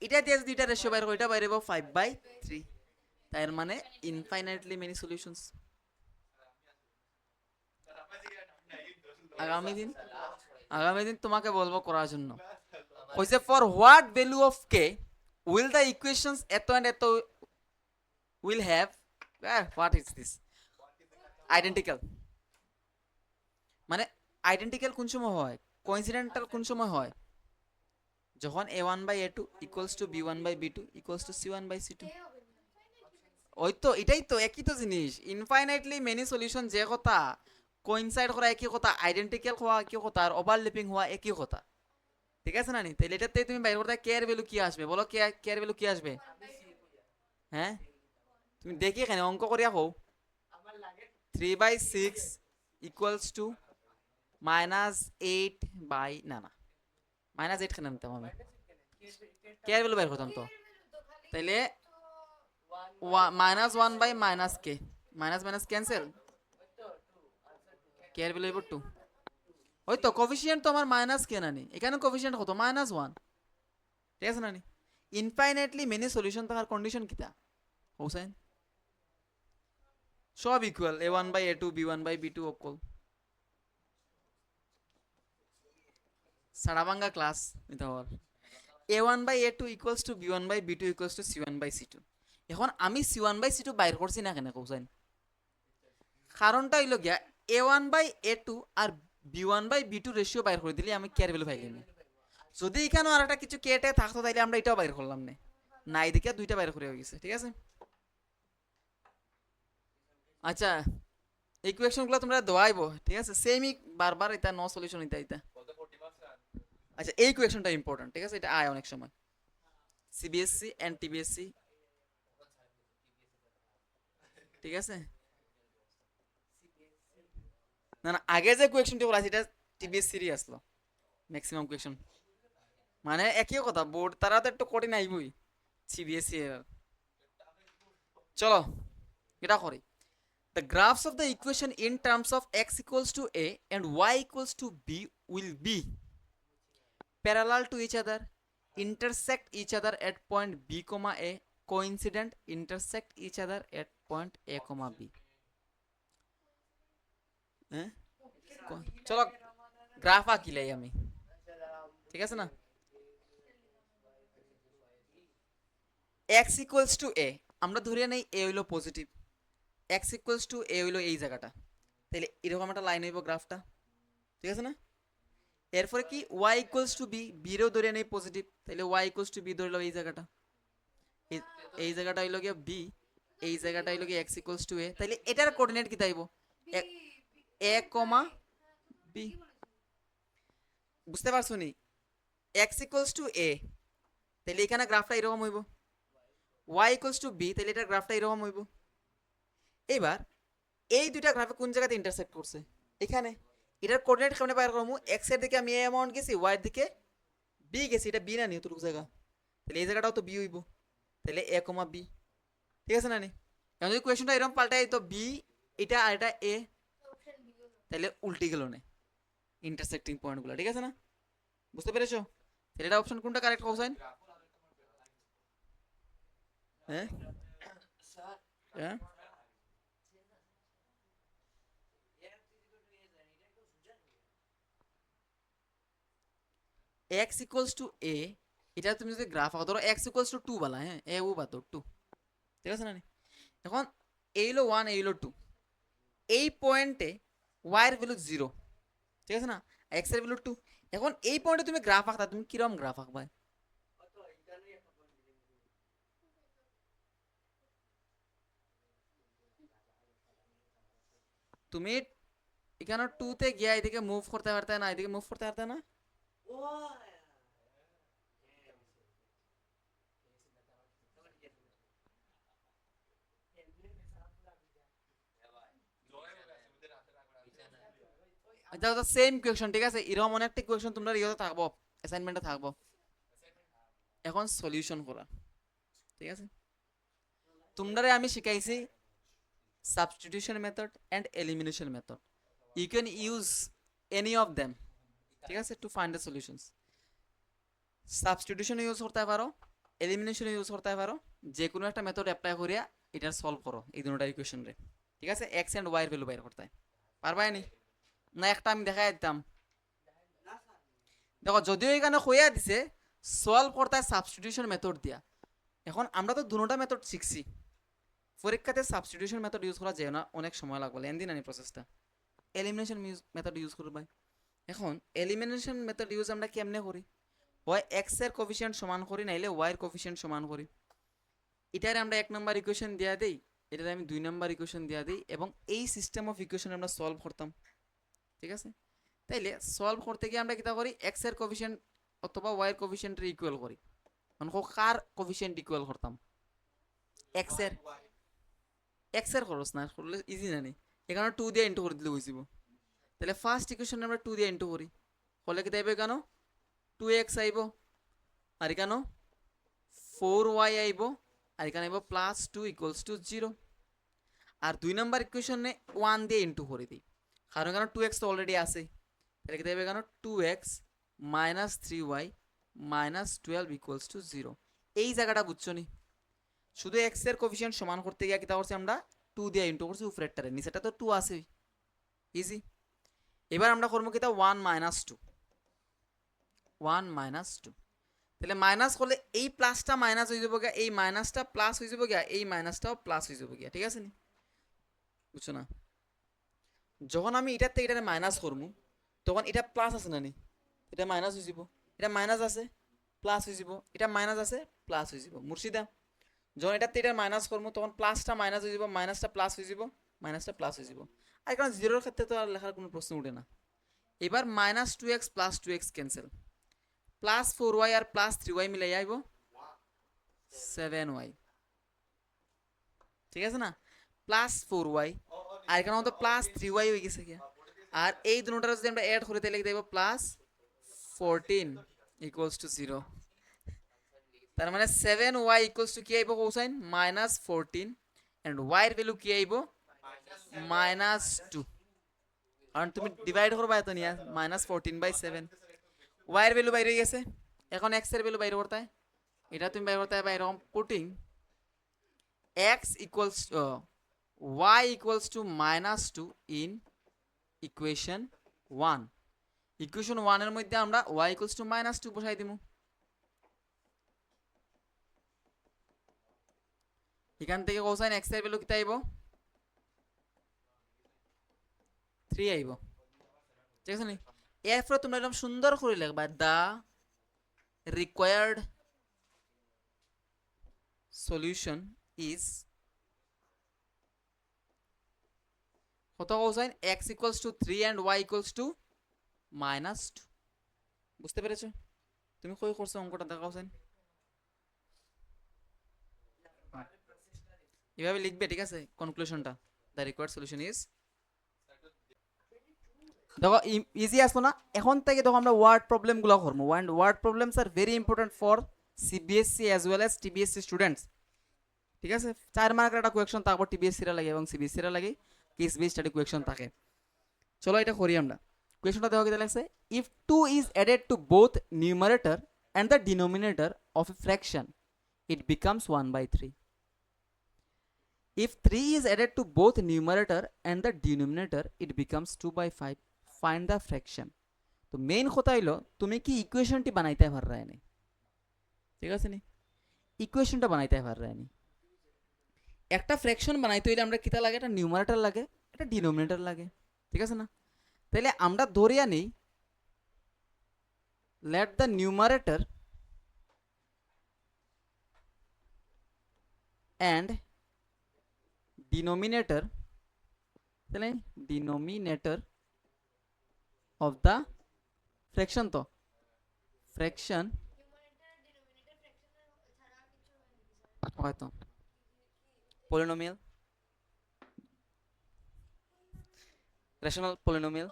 এটা দিয়ে যদি এটা রেশিও বাইর করো এটা বাইর হইব 5/3। তার মানে ইনফাইনাইটলি মেনি সলিউশনস। আগামী দিন আগামী দিন তোমাকে বলবো করার জন্য। কইছে for what value of K will the equations এত এন্ড এত will have what is this identical. মানে আইডেন্টিক্যাল কোন সময় হয়, কোইন্সিডেন্টাল কোন সময় হয়, যখন a1/a2 equals to b1/b2 equals to c1/c2। ওই তো এটাই তো একই তো জিনিস, ইনফাইনাইটলি মেনি সলিউশন যে কথা, কোইনসাইড করা একই কথা, আইডেন্টিক্যাল হওয়া একই কথা, আর ওভারল্যাপিং হওয়া একই কথা। ঠিক আছে না নি? তাহলে এটাতে তুমি বাইর করতে কে এর ভ্যালু কি আসবে বলো, কে এর ভ্যালু কি আসবে? হ্যাঁ তুমি দেখি এখানে অঙ্ক করিয়া হও। 3/6 ইকুয়ালস টু -8 না না -8 কেন আনতাম আমি, কে এর ভ্যালু বের করতাম তো। তাইলে -1 by minus K, minus minus cancel, K এর ভ্যালু হইব 2। ওই তো কোফিশিয়েন্ট তো আমার মাইনাস কে নানি, এখানে কোফিশিয়েন্ট কত -1। ঠিক আছে নানি? ইনফাইনাইটলি মেনি সলিউশন থাকার কন্ডিশন কিটা হোসেন? সব ইকুয়াল, a1/a2 b1/b2 অকল। সাড়াভাঙ্গা ক্লাস নিতে হওয়ার a1/a2 equals to b1/b2 equals to c1/c2। এখন আমি c1/c2 বাইর করছি না কেন হোসেন? কারণটা হইল গিয়া a1/a2 আর b1/b2 রেশিও বাইর করে দিলে আমি কে এর ভ্যালু পাইলাম। যদি এখানে আর একটা কিছু কেটে থাকতো তাইলে আমরা এটাও বাইর করলাম না, না এদিকে দুইটা বাইর করে হয়ে গেছে। ঠিক আছে, আচ্ছা এই কোয়েকশনগুলো তোমরা দোয়াইব। ঠিক আছে, সেমই বারবার এটা নো সলিউশন এটা এটা। আচ্ছা এই কোয়েকশনটা ইম্পর্টেন্ট, ঠিক আছে, এটা আয় অনেক সময় সিবিএসসি এন্ড টিবিএসসি। ঠিক আছে, না না আগে যে কোয়েকশনটি বলা এটা টিবিএসসি আসলো ম্যাক্সিমাম কোয়েকশন, মানে একই কথা, বোর্ড তারা তো একটু কঠিন আইবই সিবিএসসি এর। চলো এটা করি। The graphs of the equation in terms of x equals to a and y equals to b will be parallel to each other, intersect each other at point b comma a, coincident, intersect each other at point a comma b। হ্যাঁ চলো graph আঁকিলাই আমি, ঠিক আছে না? x equals to a, আমরা ধরে নেই a হইলো positive, x equals to a হইলো এই জায়গাটা, তাহলে এরকম একটা লাইন হইব গ্রাফটা। ঠিক আছে না? এরপরে কি y ইকুয়ালস টু বি, বিরেও ধরে নেই পজিটিভ, তাহলে y ইকুয়ালস টু বি ধরলো এই জায়গাটা, এই জায়গাটা হইলো গিয়ে বি, এই জায়গাটা হইলো গিয়ে x ইকুয়ালস টু a, তাহলে এটার কোঅর্ডিনেট কি তাইব a কমা বি। বুঝতে পারছো নি? x ইকুয়ালস টু a, তাহলে এখানে গ্রাফটা এরকম হইব, y ইকুয়ালস টু বি, তাহলে এটার গ্রাফটা এরকম হইব। এবার এই দুইটা গ্রাফে কোন জায়গাতে ইন্টারসেক্ট করছে? এখানে। এটার কোঅর্ডিনেট কেমনে বাইর করবো? x এর দিকে আমি a অ্যামাউন্ট গেছি, y এর দিকে b গেছি, এটা b না নি অতটুকু জায়গা, তাহলে এই জায়গাটাও তো b হইব, তাহলে a কমা b। ঠিক আছে না নি? এখন যদি কোয়েশনটা এরকম পাল্টাই তো b এটা আর এটা a, তাহলে উল্টে গেল না ইন্টারসেক্টিং পয়েন্টগুলো। ঠিক আছে না? বুঝতে পেরেছো? তাহলে এটা অপশন কোনটা কারেক্ট হোসেন? হ্যাঁ হ্যাঁ x ইকুয়ালস টু a, এটা তুমি যদি গ্রাফ আঁকো, ধরো x ইকুয়ালস টু 2 বলা, হ্যাঁ a ও বাতো 2। ঠিক আছে না নি? এখন এই হলো 1, এই হলো 2, এই পয়েন্টে y এর ভ্যালু 0। ঠিক আছে না? x এর ভ্যালু 2। এখন এই পয়েন্টে তুমি গ্রাফ আঁকতা, তুমি কিরকম গ্রাফ আঁকবা? তুমি এখানে 2 তে গিয়া এদিকে মুভ করতে পারতে না, এদিকে মুভ করতে পারতে না। এটা সেম ইকুয়েশন, ঠিক আছে? এরকম অনেকটা ইকুয়েশন তোমরা ইয়েতে থাকবো, অ্যাসাইনমেন্টে থাকবো। এখন সলিউশন করা, ঠিক আছে? তোমরা আমি শিখাইছি substitution method and elimination method. You can use any of them, ঠিক আছে, to find the solutions. Substitution use করতে পারো, এলিমিনেশন ইউজ করতে পারো, যে কোনো একটা মেথড অ্যাপ্লাই করিয়া এটা সলভ করো এই দুটোটা ইকুয়েশন রে, ঠিক আছে? এক্স এন্ড ওয়াই এর ভ্যালু বাইর করতে পারবাই নি? না একটা আমি দেখাই দিতাম। দেখো যদিও এখানে কইয়া দিছে সলভ করতে সাবস্টিটিউশন মেথড দিয়া, এখন আমরা তো দুটোটা মেথড শিখছি, পরীক্ষাতে সাবস্টিটিউশন মেথড ইউজ করা যায় না, অনেক সময় লাগবে, লেন্দি না প্রসেসটা। এলিমিনেশন মেথড ইউজ করবাই। এখন এলিমিনেশন মেথড ইউজ আমরা কেমনে করি? হয় এক্স এর কোফিসিয়েন্ট সমান করি, নাইলে ওয়াই এর কোফিসিয়েন্ট সমান করি। এটারে আমরা 1 নাম্বার ইকুয়েশন দিয়া দেই, এটারে আমি 2 নাম্বার ইকুয়েশন দিয়া দেই, এবং এই সিস্টেম অফ ইকুয়েশন আমরা সলভ করতাম, ঠিক আছে? তাইলে সলভ করতে গিয়ে আমরা কিতা করি, এক্স এর কোফিসিয়েন্ট অথবা ওয়াই এর কোফিসিয়েন্টের ইকুয়াল করি। মানে কার কোফিসিয়েন্ট ইকুয়াল করতাম? এক্স এর। এক্স এর খরচ না করলে ইজি না নি, এখানে 2 দিয়ে ইন্টু করে দিলে হয়ে যাব। তাহলে ফার্স্ট ইকুয়েশন আমরা 2 দিয়ে ইন্টু করি, হলে কি দেবে কেন 2x আইব, আর কেন 4y আইব, আর এখানে আইব +2 = 0। আর 2 নাম্বার ইকুয়েশনে 1 দিয়ে ইন্টু করে দিই, কারণ কেন 2x তো অলরেডি আছে। তাহলে কি দেবে কেন 2x - 3y - 12 = 0। এই জায়গাটা বুঝছো নি? শুধু x এর কোফিসিয়েন্ট সমান করতে গিয়ে কিতা করছি আমরা 2 দিয়ে ইন্টু করছি উপরেরটারে, নিচেটা তো 2 আছে, ইজি। এবার আমরা করবো কিতা 1 - 2, 1 - 2। তাহলে মাইনাস করলে এই প্লাসটা মাইনাস হয়ে যাবো গিয়া, এই মাইনাসটা প্লাস হয়ে যাবো গিয়া, এই মাইনাসটাও প্লাস হয়ে যাবো গিয়া, ঠিক আছে নি? বুঝছো না? যখন আমি এটার থেকে এটা মাইনাস করবো তখন এটা প্লাস আছে না নি, এটা মাইনাস হয়ে যাব, এটা মাইনাস আছে প্লাস হয়ে যাব, এটা মাইনাস আছে প্লাস হয়ে যাব। মুর্শিদা যখন এটার থেকে এটা মাইনাস করবো তখন প্লাসটা মাইনাস হয়ে যাব, মাইনাসটা প্লাস হয়ে যাব, মাইনাসটা প্লাস হয়ে যাব। আর কারণ জিরোর ক্ষেত্রে তো আর লেখার কোনো প্রশ্ন উঠে না। এবার -2x + 2x ক্যান্সেল, +4y আর +3y মিলাই আইব 7y, ঠিক আছে না? +4y আর এখানে মতো +3y হয়ে গেছে কি, আর এই দুটোটা যদি আমরা অ্যাড করি তাহলে কি দেব +14 = 0। তার মানে 7y = কি আইব কোসাইন -14, এন্ড y এর ভ্যালু কি আইব -2, কারণ তুমি ডিভাইড করবা এত নিয়া -14/7, y এর ভ্যালু বাইরে হয়ে গেছে। এখন x এর ভ্যালু বাইরে করতে হয়, এটা তুমি বাইরে করতে হবে এরকম putting x y = -2 in equation 1। Equation 1 এর মধ্যে আমরা y = -2 বসাই দিমু। এখান থেকে কোসাইন x এর ভ্যালু কত আইব 3 আইব, ঠিক আছে নি? এরপর তোমরা একদম সুন্দর করে লিখবা দা রিকোয়ার্ড সলিউশন ইজ কত কোসাইন x = 3 and y = -2। বুঝতে পেরেছো? তুমি কই করছো অঙ্কটা দেখা কোসাইন এভাবে লিখবে, ঠিক আছে? কনক্লুশনটা দা রিকোয়ার্ড সলিউশন ইজ, দেখো ইজি আসতো না? এখন থেকে দেখো আমরা ওয়ার্ড প্রবলেমগুলো করবো, and word problems are very important for CBSE as well as TBSE students, ঠিক আছে? 4 মার্কের একটা কোয়েকশন থাকবো টিবিএসসি রা লাগে এবং সিবিএসসি রা লাগে কেস বেস স্টাডি কোয়েকশন থাকে। চলো এটা করি আমরা। কোয়েকশনটা দেখো কি লাগছে, if 2 is added to both numerator and the denominator of A fraction it becomes 1/3. If 3 is added to both numerator and the denominator it becomes 2/5. Find the fraction. তো main কথা হইলো তুমি কি ইকুয়েশনটি বানাইতে পাররায়নি, ঠিক আছে নি? ইকুয়েশনটা বানাইতে পাররায়নি। একটা ফ্র্যাকশন বানাইতে হইলে আমরা কিতা লাগে, একটা নিউমারেটর লাগে, একটা ডিনোমিনেটর লাগে, ঠিক আছে না? তাইলে আমরা ধরিয়া নেই let the numerator and denominator, তাহলে denominator of the fraction, তো fraction হয়তো polynomial, rational polynomial,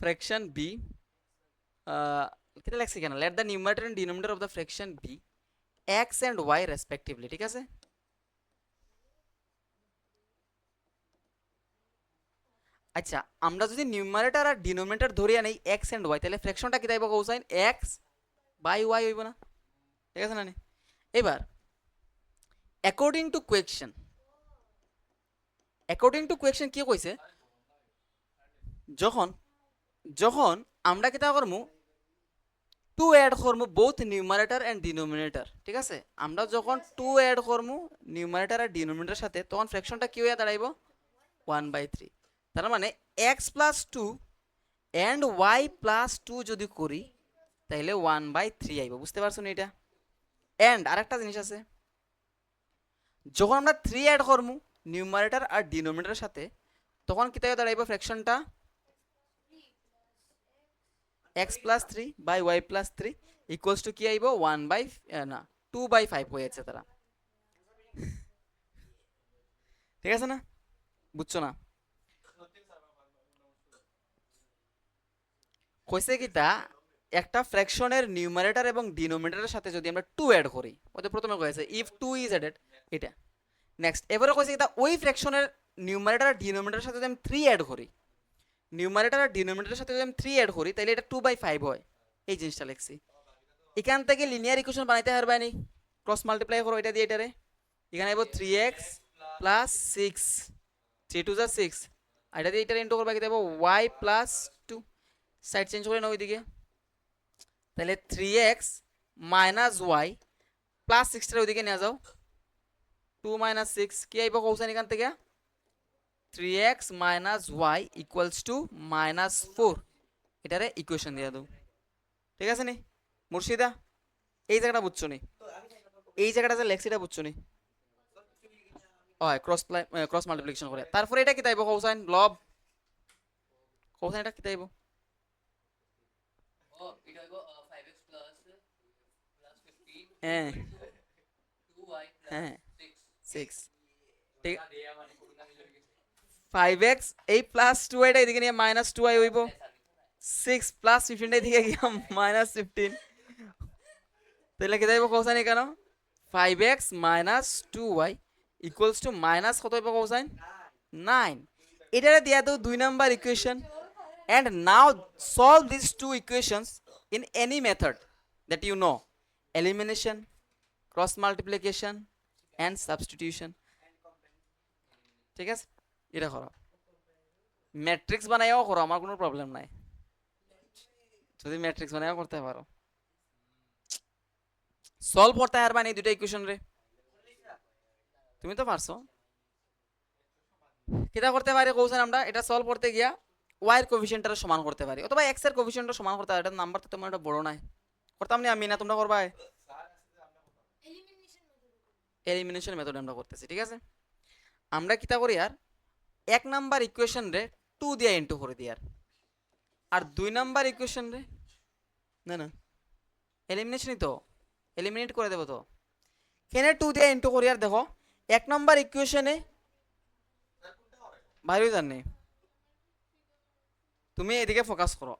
fraction be এটা লেখছি কেন, let the numerator and denominator of the fraction be x and y respectively, ঠিক আছে। আচ্ছা আমরা যদি নিউমারেটর আর ডিনোমিনেটর ধরিয়া নেই এক্স এন্ড ওয়াই, তাহলে ফ্র্যাকশনটা কি তাইব কোসাইন এক্স বাই ওয়াই হইব না, ঠিক আছে না? এবার according to question, according to question কি কইছে, যখন যখন আমরা কিতা করমু টু অ্যাড করমু বোথ নিউমারেটর এন্ড ডিনোমিনেটর, ঠিক আছে। আমরা যখন টু অ্যাড করমু নিউমারেটর আর ডিনোমিনেটর সাথে, তখন ফ্র্যাকশনটা কি হইয়া দাঁড়াইব 1/3। তার মানে x plus two and y plus two যদি করি তাহলে 1/3 আইব, বুঝতে পারছো না এটা? অ্যান্ড আরেকটা জিনিস আছে, যখন আমরা 3 অ্যাড করমু নিউমারেটর আর ডিনোমিনেটরের সাথে, তখন কি তাই দাঁড়াইব ফ্র্যাকশনটা x plus 3 by y plus 3 equals to কি আইব 2/5 হয়েছে তারা, ঠিক আছে না? বুঝছো না? কইছে কি তা একটা ফ্র্যাকশনের নিউমারেটর এবং ডিনোমিনেটরের সাথে যদি আমরা 2 অ্যাড করি, ওই তো প্রথমে কইছে ইফ 2 ইজ অ্যাডেড, এটা নেক্সট। এবারে কইছে কি তা ওই ফ্র্যাকশনের নিউমারেটর আর ডিনোমিনেটরের সাথে যদি আমি 3 অ্যাড করি, নিউমারেটর আর ডিনোমিনেটরের সাথে যদি আমি 3 অ্যাড করি তাহলে এটা 2/5 হয়, এই জিনিসটা লিখছি। এখান থেকে লিনিয়ার ইকুয়েশন বানাইতে পারবা নি, ক্রস মাল্টিপ্লাই করো এটা দিয়ে এটারে, এখানে আইব 3x প্লাস 6, 3 2 যা 6, আর এটা দিয়ে এটারে ইন্টু করবা কি দেব y প্লাস 2, সাইড চেঞ্জ করে নাও ওইদিকে, তাহলে 3x মাইনাস ওয়াই প্লাস 6টা ওইদিকে নিয়ে যাও, 2 মাইনাস 6 কি আইব কৌসান এখান থেকে 3x minus y equals to -4, এটারে ইকুয়েশন দিয়ে দাও, ঠিক আছে নি মুর্শিদা? এই জায়গাটা বুঝছো নি, এই জায়গাটা যে লেক্সিটা বুঝছো নি? হয় ক্রস মাল্টিপ্লিকেশন করে, তারপরে এটা কি তাইব কৌসাইন লব, কৌসাইন এটা কি তাইব হ্যাঁ হ্যাঁ 6, ঠিক 5x এই প্লাস 2y টা এদিকে নিয়ে -2y হইব, 6 প্লাস 15 টা এদিকে গিয়া -15, তাহলে কি যাইব কোসাইন এখানে 5x minus 2y equals to minus কত হইব কোসাইন 9, এটারে দিয়া দাও 2 number equation, and now solve these two equations in any method that you know, elimination, cross multiplication and substitution, ঠিক আছে? এটা করো, ম্যাট্রিক্স বানাইও করো, আমার কোনো প্রবলেম নাই, যদি ম্যাট্রিক্স বানাইও করতে পারো, সলভ করতে পারবা নি দুটো ইকুয়েশন রে, তুমি তো পারছো। কিটা করতে পারি কৌশল, আমরা এটা সলভ করতে গিয়া y এর কোএফিসিয়েন্টটারে সমান করতে পারি, অথবা x এর কোএফিসিয়েন্টটা সমান করতে পারি, এটা নাম্বার তো তোমার এটা বড় নাই, করতাম নি আমি, না তোমরা করবা? এলিমিনেশন মেথড আমরা করতেছি, ঠিক আছে। আমরা কিটা করি আর 1 নাম্বার ইকুয়েশন রে 2 দিয়ে ইনটু করে দিই, আর 2 নাম্বার ইকুয়েশন রে না না এলিমিনেশনই তো, এলিমিনেট করে দেব তো, কেনে 2 দিয়ে ইনটু করি, আর দেখো 1 নাম্বার ইকুয়েশনে বাইরে জানি, তুমি এদিকে ফোকাস করো,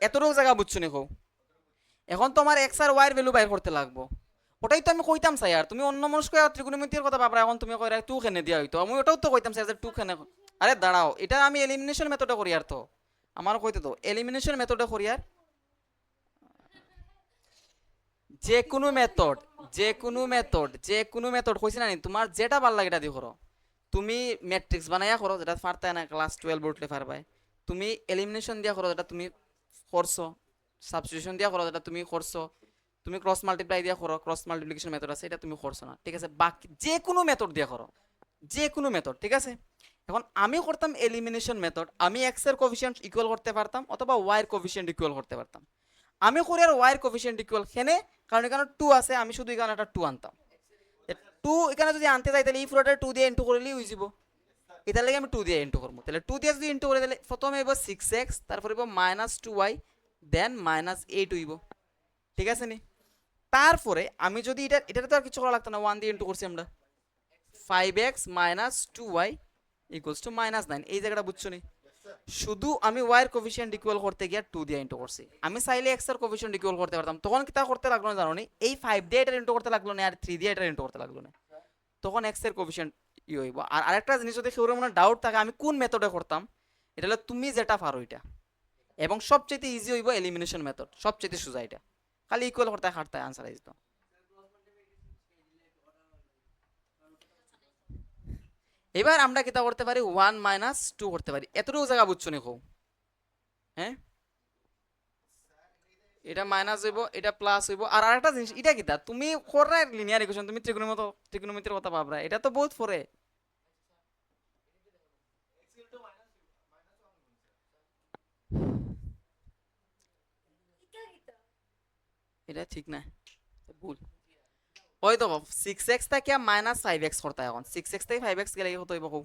এতটুকু জায়গা বুঝছো নি কও, এখন তোমার এক্স আর ওয়াই এর ভ্যালু বাইর করতে লাগবো, ওটাই তো আমি কইতাম চাই, আর তুমি অন্য মানুষকে ত্রিকোণমিতির কথা ভাবরা, এখন তুমি কইরা 2 কেনে দিয়া হইতো, আমি ওটাও তো কইতাম চাই যে 2 কেনে, আরে দাঁড়াও, এটা আমি এলিমিনেশন মেথডে করি, আর তো আমার কইতে তো এলিমিনেশন মেথডে করি, আর যে কোনো মেথড, যে কোনো মেথড, যে কোনো মেথড কইছি না, তোমার যেটা ভাল লাগে এটা দিয়ে করো, তুমি ম্যাট্রিক্স বানাইয়া করো যেটা পারতে না ক্লাস 12 উঠলে পারবাই, তুমি এলিমিনেশন দিয়া করো যেটা তুমি করছো, সাবস্টিটিউশন দিয়া করো যেটা তুমি করছো, তুমি ক্রস মাল্টিপ্লাই দিয়া করো, ক্রস মাল্টিপ্লিকেশন মেথড আছে এটা তুমি করছো না, ঠিক আছে, বাকি যে কোনো মেথড দিয়া করো, যে কোনো মেথড, ঠিক আছে। এখন আমি করতাম এলিমিনেশন মেথড, আমি এক্স এর কোএফিসিয়েন্ট ইকুয়াল করতে পারতাম, অথবা ওয়াই এর কোএফিসিয়েন্ট ইকুয়াল করতে পারতাম, আমি করি আর ওয়াই এর কোএফিসিয়েন্ট ইকুয়াল কেনে, কারণ এখানে 2 আছে, আমি শুধু এখানে একটা 2 আনতাম, 2 এখানে যদি আনতে যাই তাহলে এই পুরোটা 2 দিয়ে ইনটু করলেই হয়ে যাব, এটার লাগে আমি 2 দিয়ে ইনটু করব, তাহলে 2 দিয়ে যদি ইনটু করে তাহলে প্রথমে হইব 6x, তারপর হইব -2y, দেন -8 হইব, ঠিক আছে নি? তারপরে আমি যদি এটাতে তো আর কিছু করা লাগতো না, 1 দিয়ে ইনটু করছি আমরা, 5x - 2y = -9, এই জায়গাটা বুঝছো নি? শুধু আমি ওয়াই এর কোফিশিয়েন্ট ইকুয়াল করতে গিয়ে 2 দিয়ে ইনটু করছি। আমি চাইলে এক্স এর কোফিশিয়েন্ট ইকুয়াল করতে পারতাম, তখন কি তা করতে লাগলো না জানো নি? এই 5 দিয়ে এটা ইনটু করতে লাগলো না, আর 3 দিয়ে এটা ইনটু করতে লাগলো না, তখন এক্স এর কোফিশিয়েন্ট ই হইব। আর আরেকটা জিনিস যদি কেউ মনে ডাউট থাকে আমি কোন মেথডে করতাম, এটা হলো তুমি যেটা পারো এটা, এবং সবচেয়ে ইজি হইব এলিমিনেশন মেথড, সবচেয়ে সোজা এটা, খালি ইকুয়াল করতে হারতে আনসার আইজ তো। এবার আমরা কিতা করতে পারি, 1 মাইনাস 2 করতে পারি, এতটুকু জায়গা বুঝছো নি কও? হ্যাঁ, এটা মাইনাস হইব, এটা প্লাস হইব। আর আরেকটা জিনিস, এটা কিতা তুমি কররা লিনিয়ার ইকুয়েশন, তুমি ত্রিকোণমিতির কথা ভাবরা, এটা তো বহুত পরে। এটা ঠিক না, ভুল। ওই তো 6x থেকে মাইনাস 5x করতে, এখন 6x থেকে 5x গেলে কত হইব কও?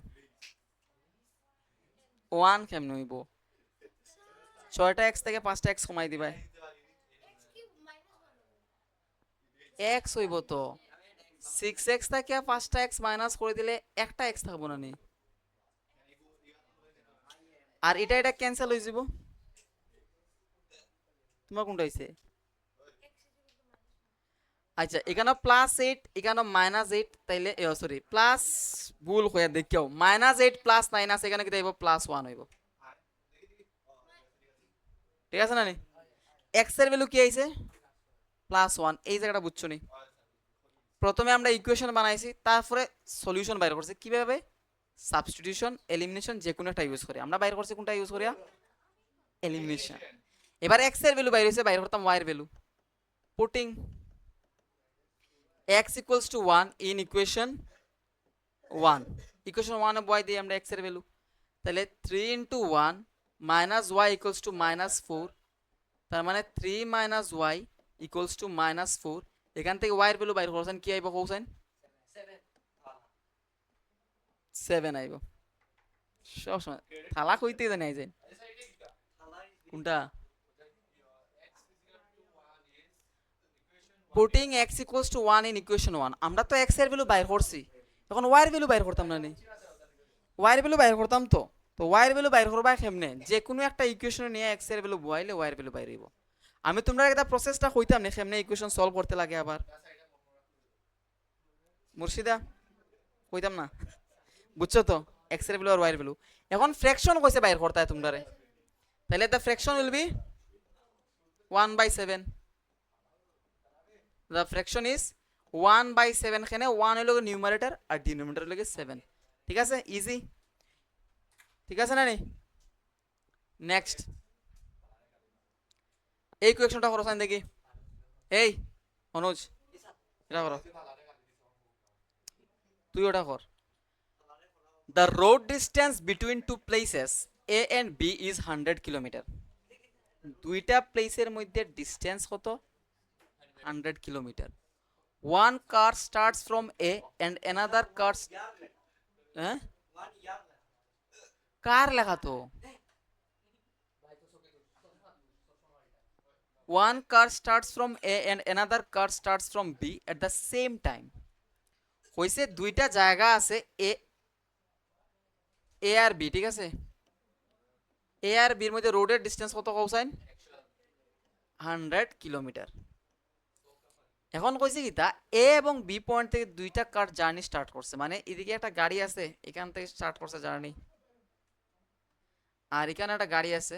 1 কেমনে হইব? 6টা x থেকে 5টা x কমাই দিবা, x হইব তো। 6x থেকে 5টা x মাইনাস করে দিলে একটা x থাকবো না নি, আর এটা এটা ক্যান্সেল হয়ে যাব। তোমার কোনটা হইছে? আচ্ছা, এখানে +8, এখানে -8, তাইলে সরি প্লাস, ভুল হয়ে দেখিও, -8 প্লাস 9 আছে, এখানে কি হইব? +1 হইব, ঠিক আছে না নি? x এর ভ্যালু কি আইছে? +1, এই জায়গাটা বুঝছো নি? প্রথমে আমরা ইকুয়েশন বানাইছি, তারপরে সলিউশন বাইর করছি কিভাবে? সাবস্টিটিউশন, এলিমিনেশন, যে কোনো একটা ইউজ করে। আমরা বাইর করছি কোনটা ইউজ করিয়া? এলিমিনেশন। এবার x এর ভ্যালু বাইর হইছে, বাইর করতাম y এর value, putting x equals to 1 in equation 1, equation 1 A y দিয়ে আমরা x এর ভ্যালু, তাহলে 3 into 1 minus y equals to -4, তার মানে 3 minus y equals to -4। এখান থেকে y এর ভ্যালু বাইর করছেন, কি আইব কওছেন? 7 আইব। সব সময় থালা কইতে জানি আইছেন কোনটা? Putting x equals to 1 in equation 1, আমরা তো x এর ভ্যালু বাইর করছি, তখন y এর ভ্যালু বাইর করতাম না নি? y এর ভ্যালু বাইর করতাম তো। তো y এর ভ্যালু বাইর করবা কেমনে? যে কোনো একটা ইকুয়েশন নিয়ে x এর ভ্যালু বসাইলে y এর ভ্যালু বাইর হইব। আমি তোমরা একটা প্রসেসটা কইতাম না কেমনে ইকুয়েশন সলভ করতে লাগে, আবার মুর্শিদা কইতাম না, বুঝছো তো? x এর ভ্যালু আর y এর ভ্যালু, এখন ফ্র্যাকশন কইছে বাইর করতে হয় তোমরা, তাহলে the fraction will be 1/7, the fraction is 1/7, এখানে 1 হলো নিউমারেটর আর ডিনোমিনেটর হলো 7, ঠিক আছে? ইজি, ঠিক আছে না নি? নেক্সট এই কোয়েকশনটা করো সাইন দেখি, এই অনুজ এটা করো, তুই ওটা কর। The road distance between two places A and B is 100 kilometre. দুইটা প্লেসের মধ্যে ডিসটেন্স কত? 100 kilometre. One car starts from A and another car, হ্যাঁ কার লেখা তো, one car starts from A and another car starts from B at the same time। হইছে দুইটা জায়গা আছে এ, এ আর বি, ঠিক আছে? এ আর বির মধ্যে রোডের ডিসটেন্স কত কৌসাইন? 100 কিলোমিটার। এখন কইছে কি তা, এ এবং বি পয়েন্ট থেকে দুইটা কার জার্নি স্টার্ট করছে, মানে এদিকে একটা গাড়ি আছে, এখান থেকে স্টার্ট করছে জার্নি, আর এখানে একটা গাড়ি আছে,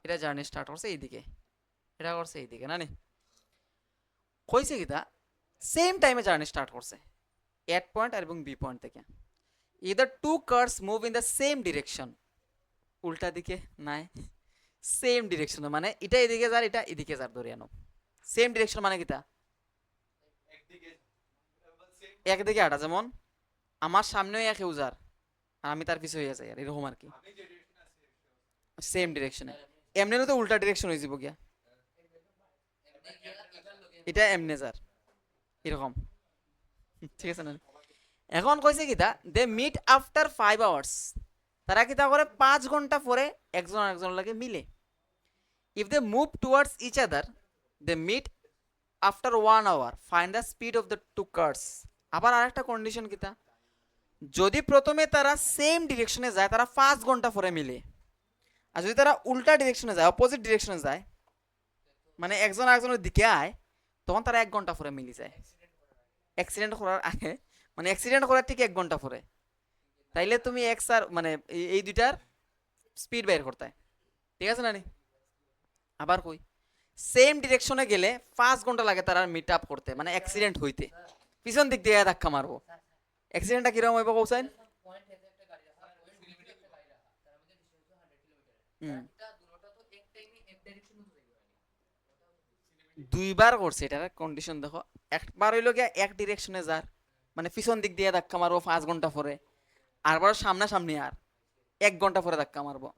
এটা জার্নি স্টার্ট করছে এইদিকে, এটা করছে এইদিকে, না নি? কইছে কি তা, সেম টাইমে জার্নি স্টার্ট করছে এ পয়েন্ট আর এবং বি পয়েন্ট থেকে। Either two cars move in the same direction, উল্টা দিকে নাই, সেম ডিরেকশন, মানে এটা এদিকে যার, এটা এদিকে যার, ধরে আনো সেম ডিরেকশন, মানে কিতা একদিকে আটা, যেমন আমার সামনেও এক ইউজার আর আমি তার পিছু হয়ে যাই, আর এরকম আর কি, সেম ডিরেকশনে। এমনি তো উল্টা ডিরেকশন হয়ে যাব গিয়া, এটা এমনি যার এরকম, ঠিক আছে না? এখন কইছে কিতা, দে মিট আফটার 5 আওয়ার্স, তারা কিতা করে 5 ঘন্টা পরে একজন আরেকজন লাগে মিলে। If they move towards each other they meet after 1 hour, find the speed of the two cars. আবার আরেকটা কন্ডিশন কিতা, যদি প্রথমে তারা সেম ডিরেকশনে যায় তারা 5 ঘন্টা পরে মিলে, আর যদি তারা উল্টা ডিরেকশনে যায়, অপোজিট ডিরেকশনে যায়, মানে একজন আরেকজনের দিকে আয়, তখন তারা 1 ঘন্টা পরে মিলে যায় অ্যাক্সিডেন্ট করার আগে, মানে অ্যাক্সিডেন্ট করার ঠিক 1 ঘন্টা পরে। তাইলে তুমি এক্স আর মানে এই দুইটার স্পিড বের করতে, ঠিক আছে না নি? আবার কই, সেম ডিরেকশনে গেলে 5 ঘন্টা লাগে তারা মিট আপ করতে, মানে অ্যাক্সিডেন্ট হইতে। পিছন দিক দিয়ে ধাক্কা মারবো, অ্যাক্সিডেন্টটা কিরকম হইব কৌসাইন? দুইবার করছে, এটার কন্ডিশন দেখো। একবার হইলো গিয়া এক ডিরেকশনে যার, মানে পিছন দিক দিয়ে ধাক্কা মারবো 5 ঘন্টা পরে, আরবার সামনাসামনি আর 1 ঘন্টা পরে ধাক্কা মারবো।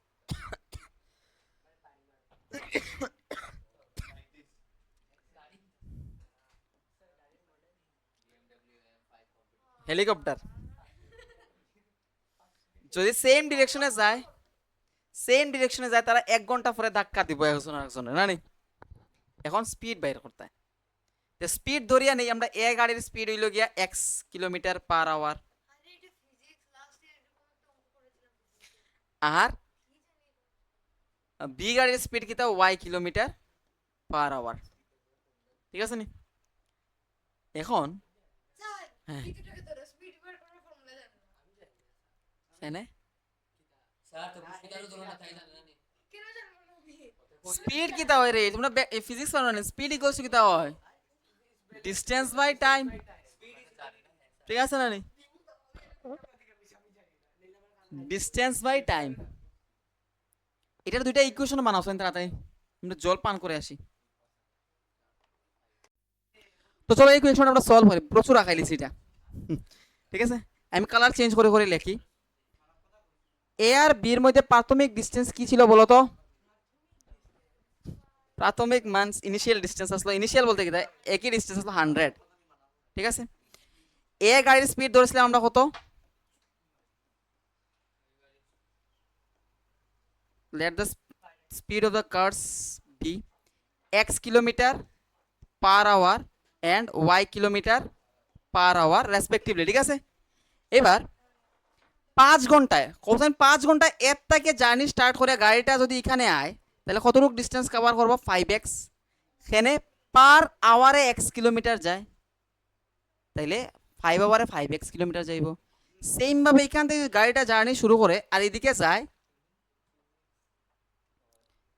হেলিকপ্টার যদি সেম ডিরেকশনে যায় তারা 1 ঘন্টা পরে ধাক্কা দিব একজন আরেকজনের, না নি? এখন স্পিড বাইর করতে, স্পিড ধরিয়া নেই আমরা, এ গাড়ির স্পিড হইল গিয়া x কিলোমিটার/আওয়ার, আর বি গাড়ির স্পিড কিতা y কিলোমিটার/আওয়ার, ঠিক আছে নি? এখন হ্যাঁ এনে স্পিড কিতা হয় রে, তোমরা ফিজিক্স জানো না? স্পিড ইকুয়ালস টু কিতা হয়? ডিসটেন্স বাই টাইম, ঠিক আছে না নি? ডিসটেন্স বাই টাইম, এটার দুইটা ইকুয়েশন বানাওছেন তাড়াতাড়ি, আমরা জল পান করে আসি। তো চলো এই ইকুয়েশন আমরা সলভ করি, প্রচুর আঁকাই লিছি এটা, ঠিক আছে? আমি কালার চেঞ্জ করে করে লিখি। এ আর বির মধ্যে প্রাথমিক ডিসটেন্স কি ছিল বলো তো? প্রাথমিক মান ইনিশিয়াল ডিসটেন্স আসলো, ইনিশিয়াল বলতে কি একই ডিসটেন্স আসলো 100, ঠিক আছে? এ গাড়ির স্পিড ধরেছিলাম আমরা কত? let the speed of the cars be x kilometer/hour and y kilometer/hour respectively, ঠিক আছে? এবার 5 ঘন্টায়, কোথায় 5 ঘন্টায় এর থেকে জার্নি স্টার্ট করে গাড়িটা যদি এখানে আয়, তাহলে কতটুকু ডিস্টেন্স কভার করবো? 5x। এখানে পার আওয়ারে x কিলোমিটার যায়, তাইলে 5 আওয়ারে 5x কিলোমিটার যাইব। সেম ভাবে এখান থেকে গাড়িটা জার্নি শুরু করে আর এদিকে যায়,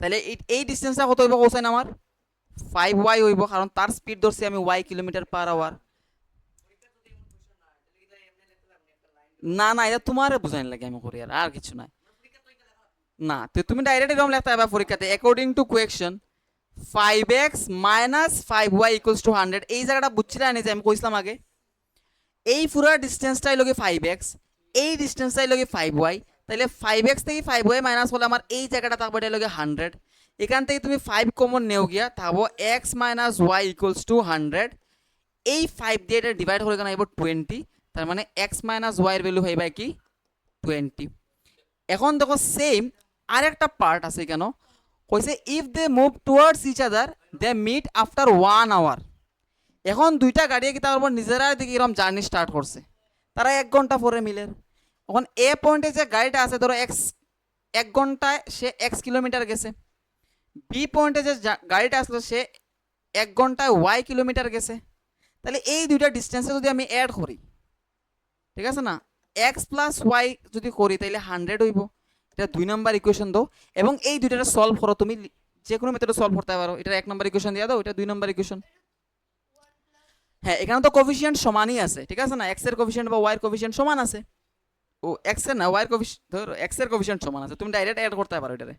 তাহলে এই ডিস্টেন্সটা কত হইব কোসাইন আমার? 5y হইব, কারণ তার স্পিড ধরছি আমি y কিলোমিটার/আওয়ার। না না, এটা তোমার বুঝাইন লাগে আমি করি, আর কিছু নাই। না তো তুমি ডাইরেক্ট এরকম লিখতে হবে পরীক্ষাতে, according to question 5x minus 5y equals to 100। এই জায়গাটা বুঝছিলা নি যে আমি কইছিলাম আগে, এই পুরো ডিস্টেন্সটাই লগে 5x, এই ডিস্টেন্সটাই লগে 5y, তাহলে 5x থেকে 5y মাইনাস হলে আমার এই জায়গাটা থাকবে এটা লগে 100। এখান থেকে তুমি 5 কমন নেও গিয়া থাকবো x minus y equals two 100। এই 5 দিয়ে এটা ডিভাইড করে কেন আইব 20, তার মানে x মাইনাস y এর ভ্যালু হইবা কি 20। এখন দেখো সেম আরেকটা পার্ট আছে, কেন কইছে if they move towards each other they meet after 1 hour. এখন দুইটা গাড়ি কি তার উপর নিজেরা দিকে এরকম জার্নি স্টার্ট করছে, তারা 1 ঘন্টা পরে মিলে। এখন এ পয়েন্টে যে গাড়িটা আছে ধরো 1 ঘন্টায় সে x কিলোমিটার গেছে, বি পয়েন্টে যে গাড়িটা আসলো সে 1 ঘন্টায় y কিলোমিটার গেছে, তাহলে এই দুইটা ডিস্টেন্সে যদি আমি অ্যাড করি, ঠিক আছে না, x প্লাস ওয়াই যদি করি তাহলে 100 হইব। এটা 2 নম্বর ইকুয়েশন দাও, এবং এই দুইটা সলভ করো, তুমি যে কোনো মেথডে সলভ করতে পারো। এটা 1 নম্বর ইকুয়েশন দিয়ে দাও, এটা 2 নম্বর ইকুয়েশন। হ্যাঁ এখানে তো কোফিশিয়েন্ট সমানই আছে, ঠিক আছে না, x এর কোফিশিয়েন্ট বা y এর কোফিশিয়েন্ট সমান আছে। ও x এর না, y এর কোফিশিয়েন্ট, ধরো x এর কোফিশিয়েন্ট সমান আছে, তুমি ডাইরেক্ট অ্যাড করতে পারো। এটারে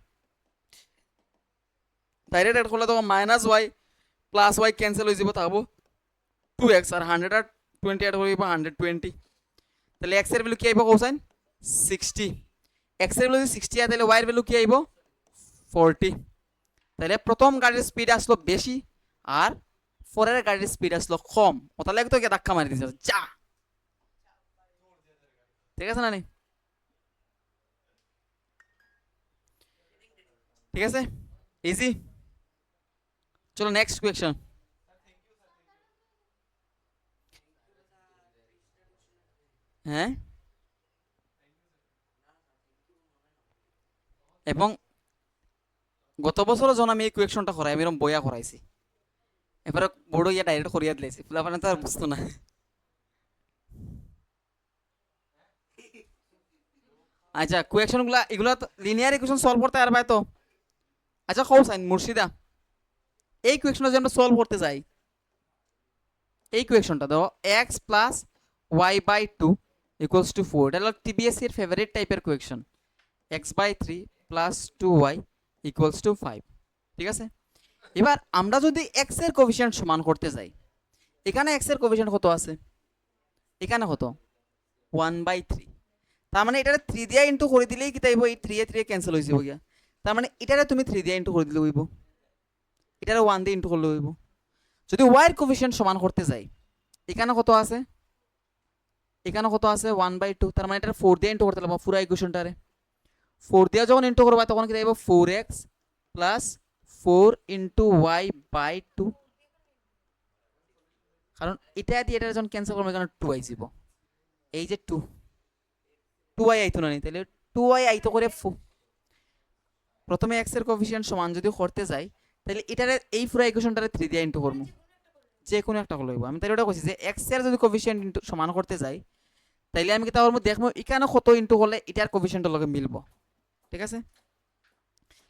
ডাইরেক্ট অ্যাড করলে তখন minus y plus y cancel হয়ে যাব, থাকবো 2x, আর 100 আর 20 অ্যাড করব 120। তাহলে x এর ভ্যালু কি আইব কোসাইন? 60। x এর ভ্যালু 60 হয় তাহলে y এর ভ্যালু কি আইব? 40। তাহলে প্রথম গাড়ির স্পিড আসলো বেশি আর পরের গাড়ির স্পিড আসলো কম, ওটা লাগে তো ধাক্কা মারি দিছে যা, ঠিক আছে না নি? ঠিক আছে, ইজি। চলো নেক্সট কোয়েশ্চন। হ্যাঁ এবং গত বছরও যখন আমি এই কোয়েকশনটা করাই আমি এরকম বইয়া করাইছি, এবারে বড় ইয়া ডাইরেক্ট করিয়া দিয়েছি, ফুলাফানে তো আর বুঝতো না। আচ্ছা কোয়েকশন গুলা এগুলা তো লিনিয়ার ইকুয়েশন সলভ করতে আর ভাই তো। আচ্ছা কও সাইন মুর্শিদা, এই কোয়েকশনটা যে আমরা সলভ করতে যাই, এই কোয়েকশনটা দাও x plus y by two equals to four, এটা হলো টিবিএসসি এর ফেভারিট টাইপের question. X by three plus two y equals to five, ঠিক আছে। এবার আমরা যদি এক্স এর কোফিশিয়েন্ট সমান করতে যাই, এখানে এক্স এর কোফিশিয়েন্ট কত আছে, এখানে কত ওয়ান বাই থ্রি, তার মানে এটা থ্রি দিয়ে ইন্টু করে দিলেই কি তাইব, এই থ্রি এ থ্রি ক্যান্সেল হয়ে যাবো গিয়া, তার মানে এটারে তুমি থ্রি দিয়ে ইন্টু করে দিলে হইব, এটারে ওয়ান দিয়ে ইন্টু করলে হইব। যদি ওয়াইয়ের কোফিশিয়েন্ট সমান করতে যাই, এখানে কত আছে, এখানে কত আছে ওয়ান বাই টু, তার মানে এটা ফোর দিয়ে ইন্টু করতে লাগবো পুরো ইকুয়েশনটারে। ফোর দিয়ে যখন ইন্টু করবা তখন কি দেবো four x plus four into y by two, কারণ এটা দিয়ে এটা যখন ক্যান্সেল করবো এখানে টু আই যাব, এই যে টু টু আই আইতো না নি, তাহলে টু আই আইতো করে প্রথমে এক্স এর কোফিশিয়েন্ট সমান যদি করতে যাই, তাহলে এটারে এই পুরো ইকুয়েশনটারে থ্রি দিয়ে ইন্টু করবো, যে কোনো একটা হলো আমি তাহলে ওটা কইছি যে এক্স এর যদি কোফিশিয়েন্ট ইন্টু সমান করতে যাই, তাইলে আমি কি তার মধ্যে দেখবো এখানে কত ইন্টু করলে এটার কোফিশিয়েন্টের লগে মিলবো, ঠিক আছে।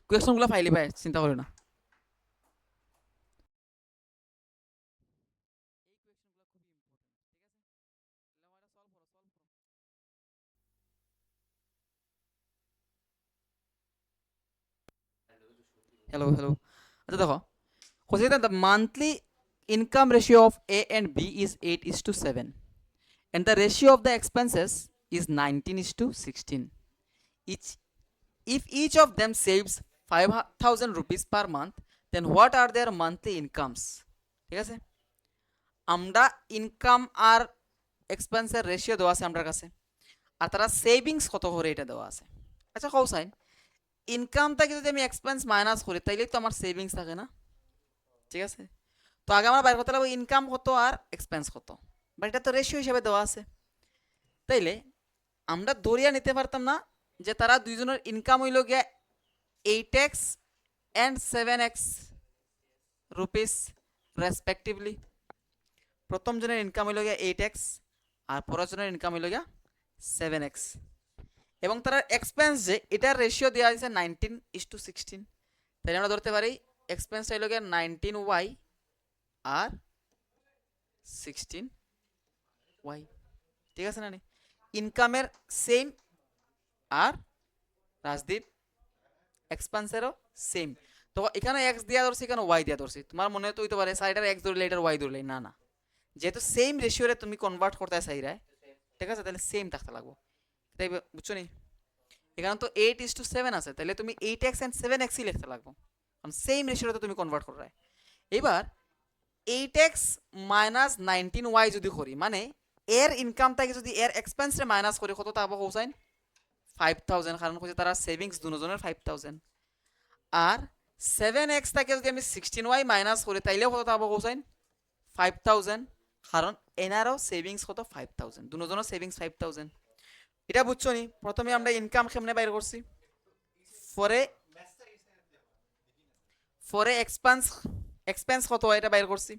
কোয়েশনগুলো ফাইলি ভাই চিন্তা করি না। হ্যালো হ্যালো, আচ্ছা দেখো কোথায় the monthly income ratio of A and B is 8:7 and the ratio of the expenses is 19:16. Each if each of them saves 5,000 rupees per month, then what are their monthly incomes? ঠিক আছে, আমরা income আর এক্সপেন্সের ratio দেওয়া আছে আমার কাছে, আর তারা savings কত করে এটা দেওয়া আছে। আচ্ছা কও সাইন, ইনকাম থেকে যদি আমি এক্সপেন্স মাইনাস করি তাইলে তো আমার সেভিংস থাকে না, ঠিক আছে। তো আগে আমরা বাইর করতে লাগবো ইনকাম কত আর এক্সপেন্স কত, বাট এটা তো রেশিও হিসেবে দেওয়া আছে। তাইলে আমরা ধরিয়া নিতে পারতাম না যে তারা দুইজনের ইনকাম হইল গিয়া 8x and 7x rupees respectively. প্রথম জনের ইনকাম হইল গিয়া 8x আর পরের জনের ইনকাম হইল গিয়া 7x, এবং তার এক্সপেন্স যে এটার রেশিও দেওয়া আছে 19:16, তাই আমরা ধরতে পারি এক্সপেন্স হইল গিয়া 19y আর 16y, ঠিক আছে না। ইনকামের সেম আর রাজদীপ এক্সপেন্সেরও সেম, তো এখানে এক্স দিয়া ধরছি এখানে ওয়াই দিয়া ধরছি, তোমার মনে তো হইতে পারে সাইডার এক্স ধরলে এটার ওয়াই ধরলে, না না, যেহেতু সেম রেশিওরে তুমি কনভার্ট করতে চাইরা, ঠিক আছে, তাহলে সেম থাকতে লাগবো, তাই বুঝছো নি। এখানে তো 8:7 আছে, তাহলে তুমি 8x and 7xই লিখতে লাগবো, কারণ সেম রেশিওতে তুমি কনভার্ট করবে। এবার 8x মাইনাস 19y যদি করি, মানে এর ইনকাম থেকে যদি এর এক্সপেন্সে মাইনাস করি কত থাকবো হোসাইন 5,000, কারণ হচ্ছে তারা সেভিংস দুজনের 5,000, আর 7x থেকে যদি আমি 16y মাইনাস করি তাইলেও কত থাকবো হোসাইন 5,000, কারণ এনারও সেভিংস কত 5,000, দুজনের সেভিংস 5,000। এটা বুঝছো নি, প্রথমে আমরা ইনকাম কেমনে বাইর করছি, পরে পরে এক্সপেন্স কত এটা বাইর করছি,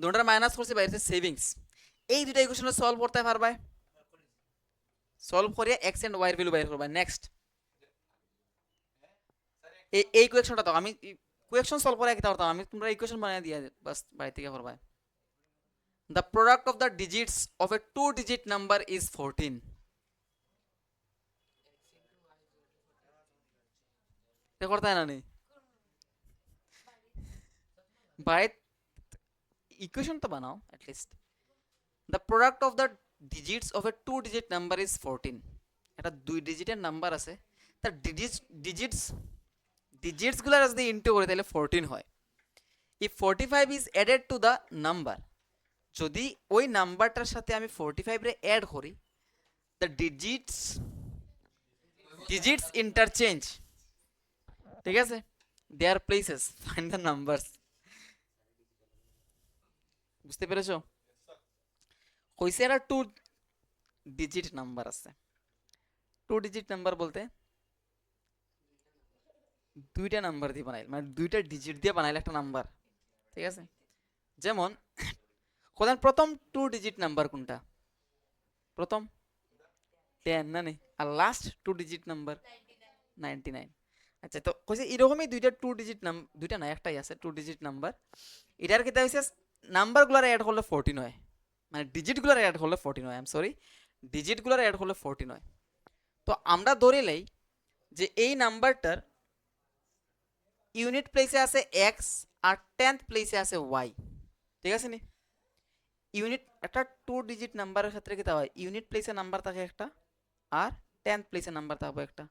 দুটোর মাইনাস করছি বাইরে সেভিংস। এই দুটো ইকুয়েশন সলভ করতে পারবে, সলভ করে এক্স এন্ড ওয়াই এর ভ্যালু বাইর করবে। নেক্সট এই ইকুয়েশনটা তো আমি ইকুয়েশন সলভ করে একটা করতাম আমি, তোমরা ইকুয়েশন বানিয়ে দিয়ে বাস বাড়ি থেকে করবে। The product of the digits of a two-digit number is 14. এটা করতে হয় না নি ভাই, ইকুয়েশন তো বানাও at least. The product of the digits of a two-digit number is 14. এটা দুই ডিজিটের নাম্বার আছে, তার ডিজিটস গুলো যদি ইনটু করে তাহলে 14 হয়। If 45 is added to the number, যদি ওই নাম্বারটার সাথে আমি 45 রে অ্যাড করি, the digits interchange, ঠিক আছে, their places, find the numbers, বুঝতে পেরেছো। কইছে এটা টু ডিজিট নাম্বার আছে, টু ডিজিট নাম্বার বলতে দুইটা নাম্বার দিয়ে বানাইল, মানে দুইটা ডিজিট দিয়ে বানাইল একটা নাম্বার, ঠিক আছে? যেমন কোন প্রথম 2 ডিজিট নাম্বার কোনটা? প্রথম 10 না নি, আর লাস্ট 2 ডিজিট নাম্বার 99। আচ্ছা, তো কইছে এরকমই দুইটা 2 ডিজিট দুইটা না একটাই আছে 2 ডিজিট নাম্বার। এটার কি হইছে নাম্বারগুলোর অ্যাড করলে 14 হয়, মানে ডিজিটগুলোর অ্যাড করলে 14 হয়, আই এম সরি, ডিজিটগুলোর অ্যাড করলে 14 হয়। তো আমরা ধরে লই যে এই নাম্বারটার ইউনিট প্লেসে আছে এক্স আর 10th প্লেসে আছে ওয়াই, ঠিক আছে নি? ইউনিট একটা 2 ডিজিট নাম্বারের ক্ষেত্রে কি হয়, ইউনিট প্লেসে নাম্বার থাকে একটা আর 10th প্লেসে নাম্বার থাকবে একটা।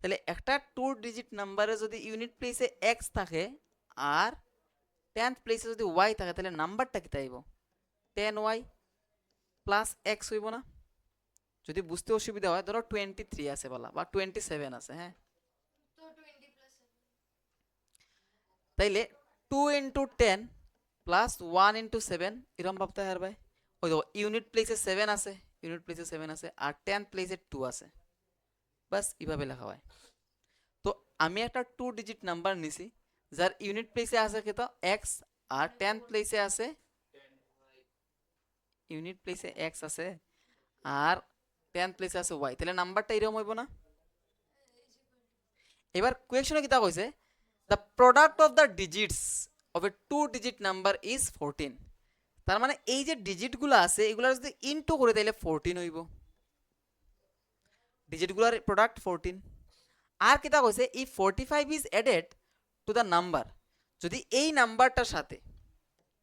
তাহলে একটা 2 ডিজিট নাম্বারে যদি ইউনিট প্লেসে এক্স থাকে আর 10th প্লেসে যদি ওয়াই থাকে, তাহলে নাম্বারটা কি তাইব 10y প্লাস এক্স হইব না? যদি বুঝতে অসুবিধা হয় ধরো 23 আছে বলা বা 27 আছে, হ্যাঁ, তাইলে 2 × 10 প্লাস 1 × 7 এরকম ভাবতে পারবে। ওই দেখো ইউনিট প্লেসে 7 আছে, ইউনিট প্লেসে 7 আছে আর 10th প্লেসে 2 আছে, বাস এইভাবে লেখা হয়। তো আমি একটা 2 ডিজিট নাম্বার নিছি যার ইউনিট প্লেসে আছে কত এক্স আর 10th প্লেসে আছে, ইউনিট প্লেসে এক্স আছে আর 10th প্লেসে আছে ওয়াই, তাহলে নাম্বারটা এরকম হইব না? এবার কোয়েকশনে কিতা কইছে, the product of the digits of A 2 digit number is 14। তার মানে এই যে ডিজিটগুলো আছে এগুলো যদি ইনটু করে তাইলে 14 হইব, ডিজিটগুলোর প্রোডাক্ট 14। আর কিতা কইছে এই 45 is added to the number, যদি এই নাম্বারটার সাথে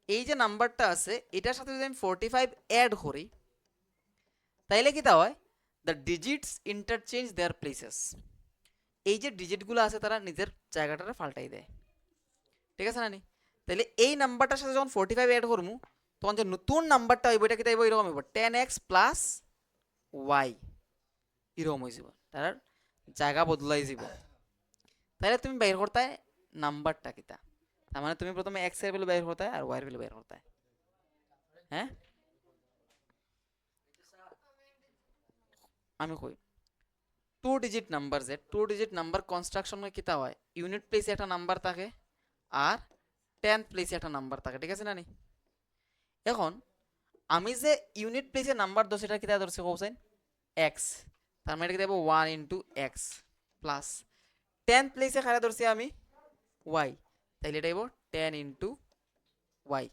এই যে নাম্বারটা আছে এটার সাথে যদি আমি 45 অ্যাড করি তাইলে কিতা হয়, the digits interchange their places, এই যে ডিজিটগুলো আছে তারা নিজের জায়গাটা পাল্টাই দেয়, ঠিক আছে না নি? তাহলে এই নাম্বারটার সাথে যখন 45 অ্যাড করবো তখন যে নতুন নাম্বারটা হইব এটা কিতা হইব, এরকম হইব 10x প্লাস ওয়াই, এরকম হয়ে যাব, তার জায়গা বদলাই যাব। তাহলে তুমি বের করতে নাম্বারটা কিতা, তার মানে তুমি প্রথমে এক্স এর ভ্যালু বের করতে আর ওয়াই এর ভ্যালু বের করতে, হ্যাঁ? আমি কই 2 ডিজিট নাম্বার যে 2 ডিজিট নাম্বার কনস্ট্রাকশনে কিতা হয়, ইউনিট প্লেসে একটা নাম্বার থাকে আর 10th প্লেসে একটা নাম্বার থাকে, ঠিক আছে না নি? এখন আমি যে ইউনিট প্লেসে নাম্বার ধরছি এটা কিতা ধরছি কোসাইন এক্স, তার মানে এটা দেব 1 × x প্লাস 10th প্লেসে খারা ধরছি আমি ওয়াই, তাইলে এটা দেব 10 × y,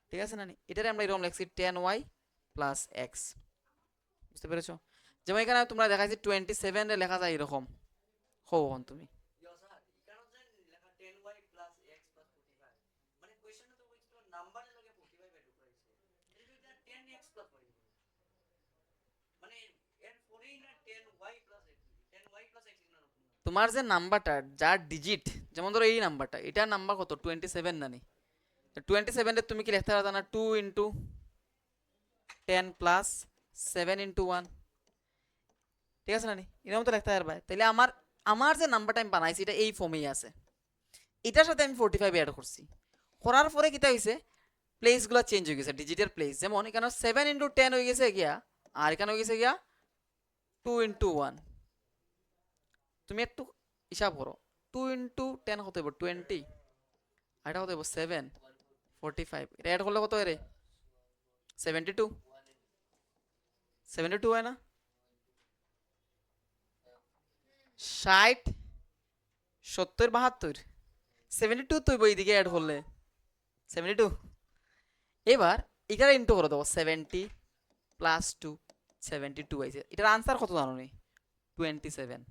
ঠিক আছে না নি? এটারে আমরা এরকম লিখছি 10y প্লাস এক্স, বুঝতে পেরেছো? যেমন এখানে তোমরা দেখাইছি 27 রে লেখা যায় এরকম, হন তুমি তোমার যে নাম্বারটা যার ডিজিট, যেমন ধরো এই নাম্বারটা, এটার নাম্বার কত 27 না নি? 27 এর তুমি কি লিখতে পারতা না 2 × 10 প্লাস 7 × 1, ঠিক আছে না নি? এরকম তো লিখতে পারবা। তাহলে আমার আমার যে নাম্বারটা আমি বানাইছি এটা এই ফর্মেই আছে, এটার সাথে আমি 45 অ্যাড করছি, করার পরে কিটা হইছে প্লেসগুলো চেঞ্জ হয়ে গেছে, ডিজিটের প্লেস, যেমন এখানে 7 × 10 হয়ে গেছে গিয়া আর এখানে হয়ে গেছে গিয়া 2 × 1। তুমি একটু হিসাব করো 2 × 10 কত হইব 20, আর এটা কত হইব 7, 45, এটা অ্যাড করলে কত হয় রে 72, 72 হয় না? 60, 70, 72, 72 তো হইব এইদিকে অ্যাড করলে 72। এবার এটার ইন্টু করে দেবো 70 প্লাস 2, 72 হয়েছে। এটার আনসার কত জানো নি 27।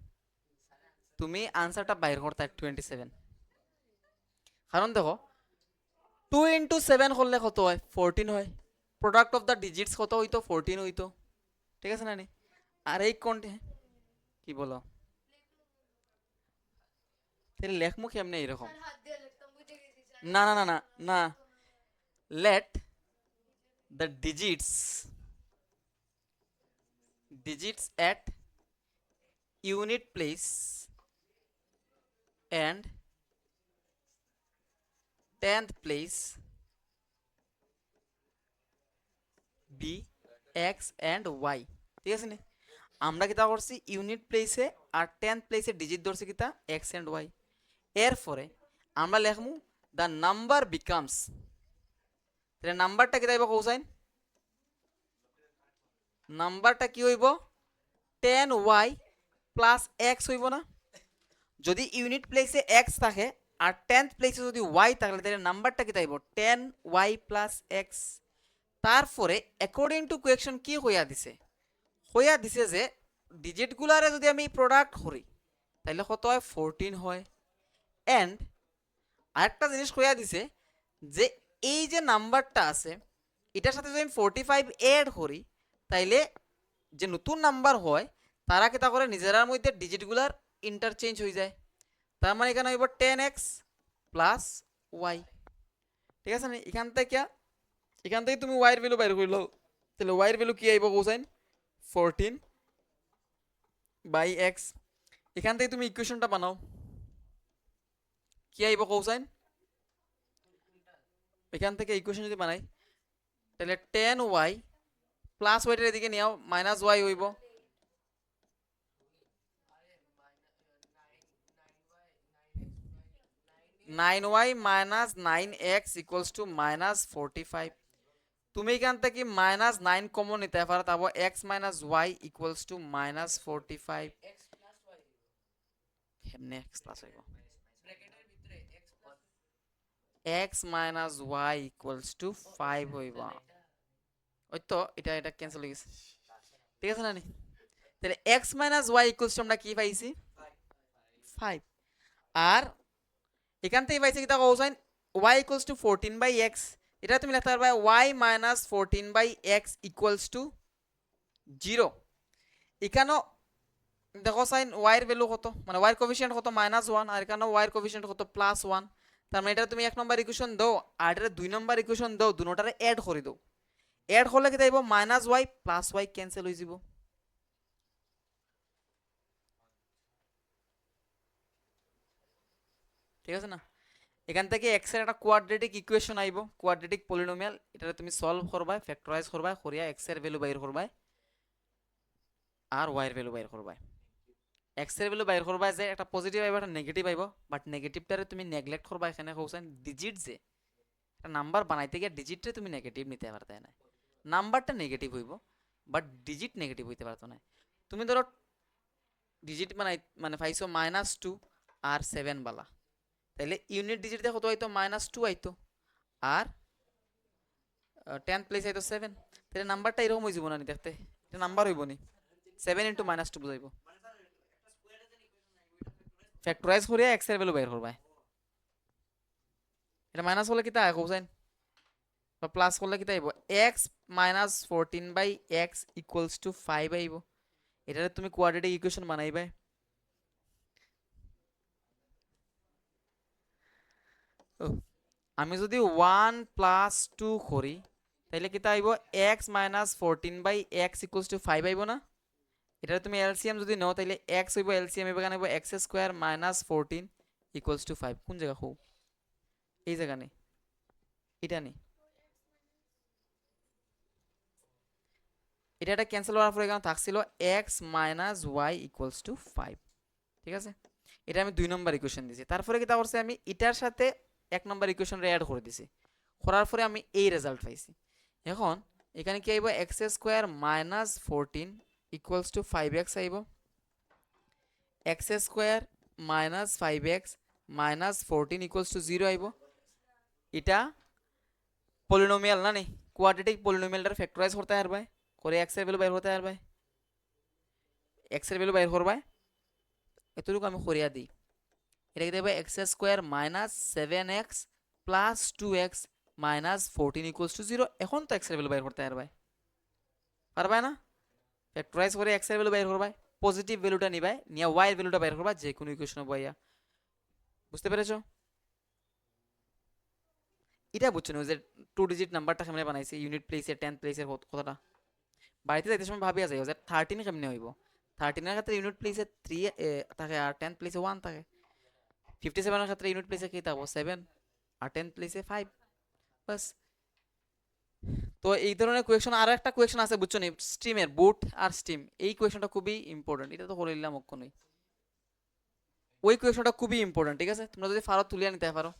তুমি আনসারটা বাইর করতে 27, কারণ দেখো 2 × 7 করলে কত হয় 14 হয়, প্রোডাক্ট অফ দ্য ডিজিটস কত হইতো 14 হইতো, ঠিক আছে না নি? আর এই কোনটি কি বলো, তাহলে লেখমু কেমনে এরকম, না না না না না, let the digits at unit place and 10th place be x and y, ঠিক আছে নি? আমরা কিতা করছি ইউনিট প্লেসে আর 10th প্লেসে ডিজিট ধরছি কিতা এক্স এন্ড ওয়াই, এরপরে আমরা লিখমু দ্য নাম্বার বিকামস, তাহলে নাম্বারটা কি তাইব কৌসাইন, নাম্বারটা কি হইব 10y প্লাস এক্স হইব না, যদি ইউনিট প্লেসে এক্স থাকে আর 10th প্লেসে যদি ওয়াই থাকলে তাহলে নাম্বারটা কি তাইব 10y প্লাস এক্স। তারপরে অ্যাকর্ডিং টু কোয়েকশন কি হইয়া দিছে যে ডিজিটগুলারে যদি আমি প্রোডাক্ট করি তাহলে কত হয় 14 হয়। অ্যান্ড আরেকটা জিনিস হইয়া দিছে যে এই যে নাম্বারটা আছে এটার সাথে যদি আমি 45 এড করি তাইলে যে নতুন নাম্বার হয় তারা কি তা করে নিজেরার মধ্যে ডিজিটগুলার ইন্টারচেঞ্জ হয়ে যায়। তার মানে এখানে হইব 10x প্লাস ওয়াই। ঠিক আছে না, এখান থেকে তুমি ওয়াইয়ের ভ্যালু বাইর করলো, তাহলে ওয়াইয়ের ভ্যালু কি আইব কোসাইন 14 বাই এক্স। এখান থেকে তুমি ইকুয়েশনটা বানাও, কি আইব কোসাইন, এখান থেকে ইকুয়েশন যদি বানাই তাহলে 10y প্লাস ওয়াইটার এদিকে নিও মাইনাস ওয়াই হইব, nine y minus 9x equals to minus 45। তুমি এখান থেকে মাইনাস 9 কমন নিতে পারো, তারপর x minus y equals to minus 45। এমনি x প্লাস হইব x minus y equals to 5 হইব, ওই তো এটা ক্যান্সেল হয়ে গেছে। ঠিক আছে না নি, তাহলে x minus y equals to আমরা কি পাইছি 5, আর এখান থেকে পাইছি কিতা কোসাইন y equals to 14 by x, এটা তুমি লিখতে পারবে y minus 14 by x equals to 0। এখানেও দেখো সাইন y এর ভ্যালু কত, মানে y এর কোএফিসিয়েন্ট কত -1, আর এখানেও y এর কোএফিসিয়েন্ট কত +1। তার মানে এটা তুমি 1 নম্বর ইকুয়েশন দাও আর এটা 2 নম্বর ইকুয়েশন দাও, দুটোটারে এড করে দাও, এড করলে কি তাইব -y প্লাস y ক্যান্সেল হয়ে যাব। ঠিক আছে না, এখান থেকে x এর একটা কোয়াড্রেটিক ইকুয়েশন আইব, কোয়াড্রেটিক পলিনোমিয়াল, এটা তুমি সলভ করবা, ফ্যাক্টরাইজ করবা, করিয়া x এর ভ্যালু বাইর করবা আর y এর ভ্যালু বাইর করবা। x এর ভ্যালু বাইর করবা যে একটা পজিটিভ আইব একটা নেগেটিভ আইব, বাট নেগেটিভটারে তুমি নেগলেক্ট করবা, এখানে কইছেন ডিজিট যে একটা নাম্বার বানাইতে গিয়ে ডিজিটটা তুমি নেগেটিভ নিতে পারতে না, নাম্বারটা নেগেটিভ হইব বাট ডিজিট নেগেটিভ হইতে পারতো না। তুমি ধরো ডিজিট মানে পাইছো -2 আর 7 বালা, তাহলে ইউনিট ডিজিট দেখো তো হয়তো -2 আইতো আর 10 প্লেস আইতো 7, তাহলে নাম্বারটা এরকম হয়ে যাব না নি, দেখতে এটা নাম্বার হইব নি, 7 * -2 বুঝাইব। ফ্যাক্টরাইজ করে x এর ভ্যালু বের করবা, এটা মাইনাস হলে কি তা কোসাইন বা প্লাস করলে কি তাইব x minus 14 by x equals to 5 আইব। এটারে তুমি কোয়াড্রেটিক ইকুয়েশন বানাইবে। আমি যদি 1 প্লাস 2 করি তাহলে কি তাইব x minus 14 by x equals to 5 আইব না, এটা তুমি এলসিএম যদি নাও তাহলে x হইব এলসিএম এর এখানে হইব x square minus 14 equals to 5। কোন জায়গা হো, এই জায়গা নেই, এটা নেই, এটা ক্যান্সেল হওয়ার পরে এখানে থাকছিল x minus y equals to 5। ঠিক আছে, এটা আমি 2 নম্বর ইকুয়েশন দিয়েছি, তারপরে কি তা করছে আমি এটার সাথে 1 নম্বর ইকুয়েশন অ্যাড করে দিছি, করার পরে আমি এই রেজাল্ট পাইছি। এখন এখানে কি আইব x square minus 14 equals to 5x আইব, x square minus 5x minus 14 equals to 0 আইব। এটা পলিনোমিয়াল না নি, কোয়াড্রেটিক পলিনোমিয়ালটার ফ্যাক্টরাইজ করতে পারবে, করে x এর ভ্যালু বাইর করতে পারবে, x এর ভ্যালু বাইর করবে, এতটুকু আমি করিয়া দিই। এটা কি দেবে x square minus 7x plus 2x minus 14 equals to 0। এখন তো x এর ভ্যালু বাইর করতে পারবে না, ফ্যাক্টরাইজ করে x এর ভ্যালু বাইর করবে, পজিটিভ ভ্যালুটা নিবে, নিয়ে y এর ভ্যালুটা বাইর করবা যে কোনো ইকুয়েশনে বইয়া। বুঝতে পেরেছো? এটা বুঝছো না যে 2 ডিজিট নাম্বারটা কেমনে বানাইছে, ইউনিট প্লেসে 10 প্লেসের কথাটা বাড়িতে যাইতে সময় ভাবিয়া যাই যে 13 কেমনে হইব, 13 এর ক্ষেত্রে ইউনিট প্লেসে 3 থাকে আর 10 প্লেসে 1 থাকে, 57 এর ক্ষেত্রে ইউনিট প্লেসে কি থাকবো 7 আর 10 প্লেসে 5, বাস। তো এই ধরনের কোয়েকশন, আর একটা কোয়েকশন আছে বুঝছো নি, স্ট্রিমের বুট আর স্টিম, এই কোয়েকশনটা খুবই ইম্পর্টেন্ট, এটা তো করে নিলাম অক্ষণই। ওই কোয়েশনটা খুবই ইম্পর্টেন্ট, ঠিক আছে? তোমরা যদি পারো তুলিয়ে নিতে পারো।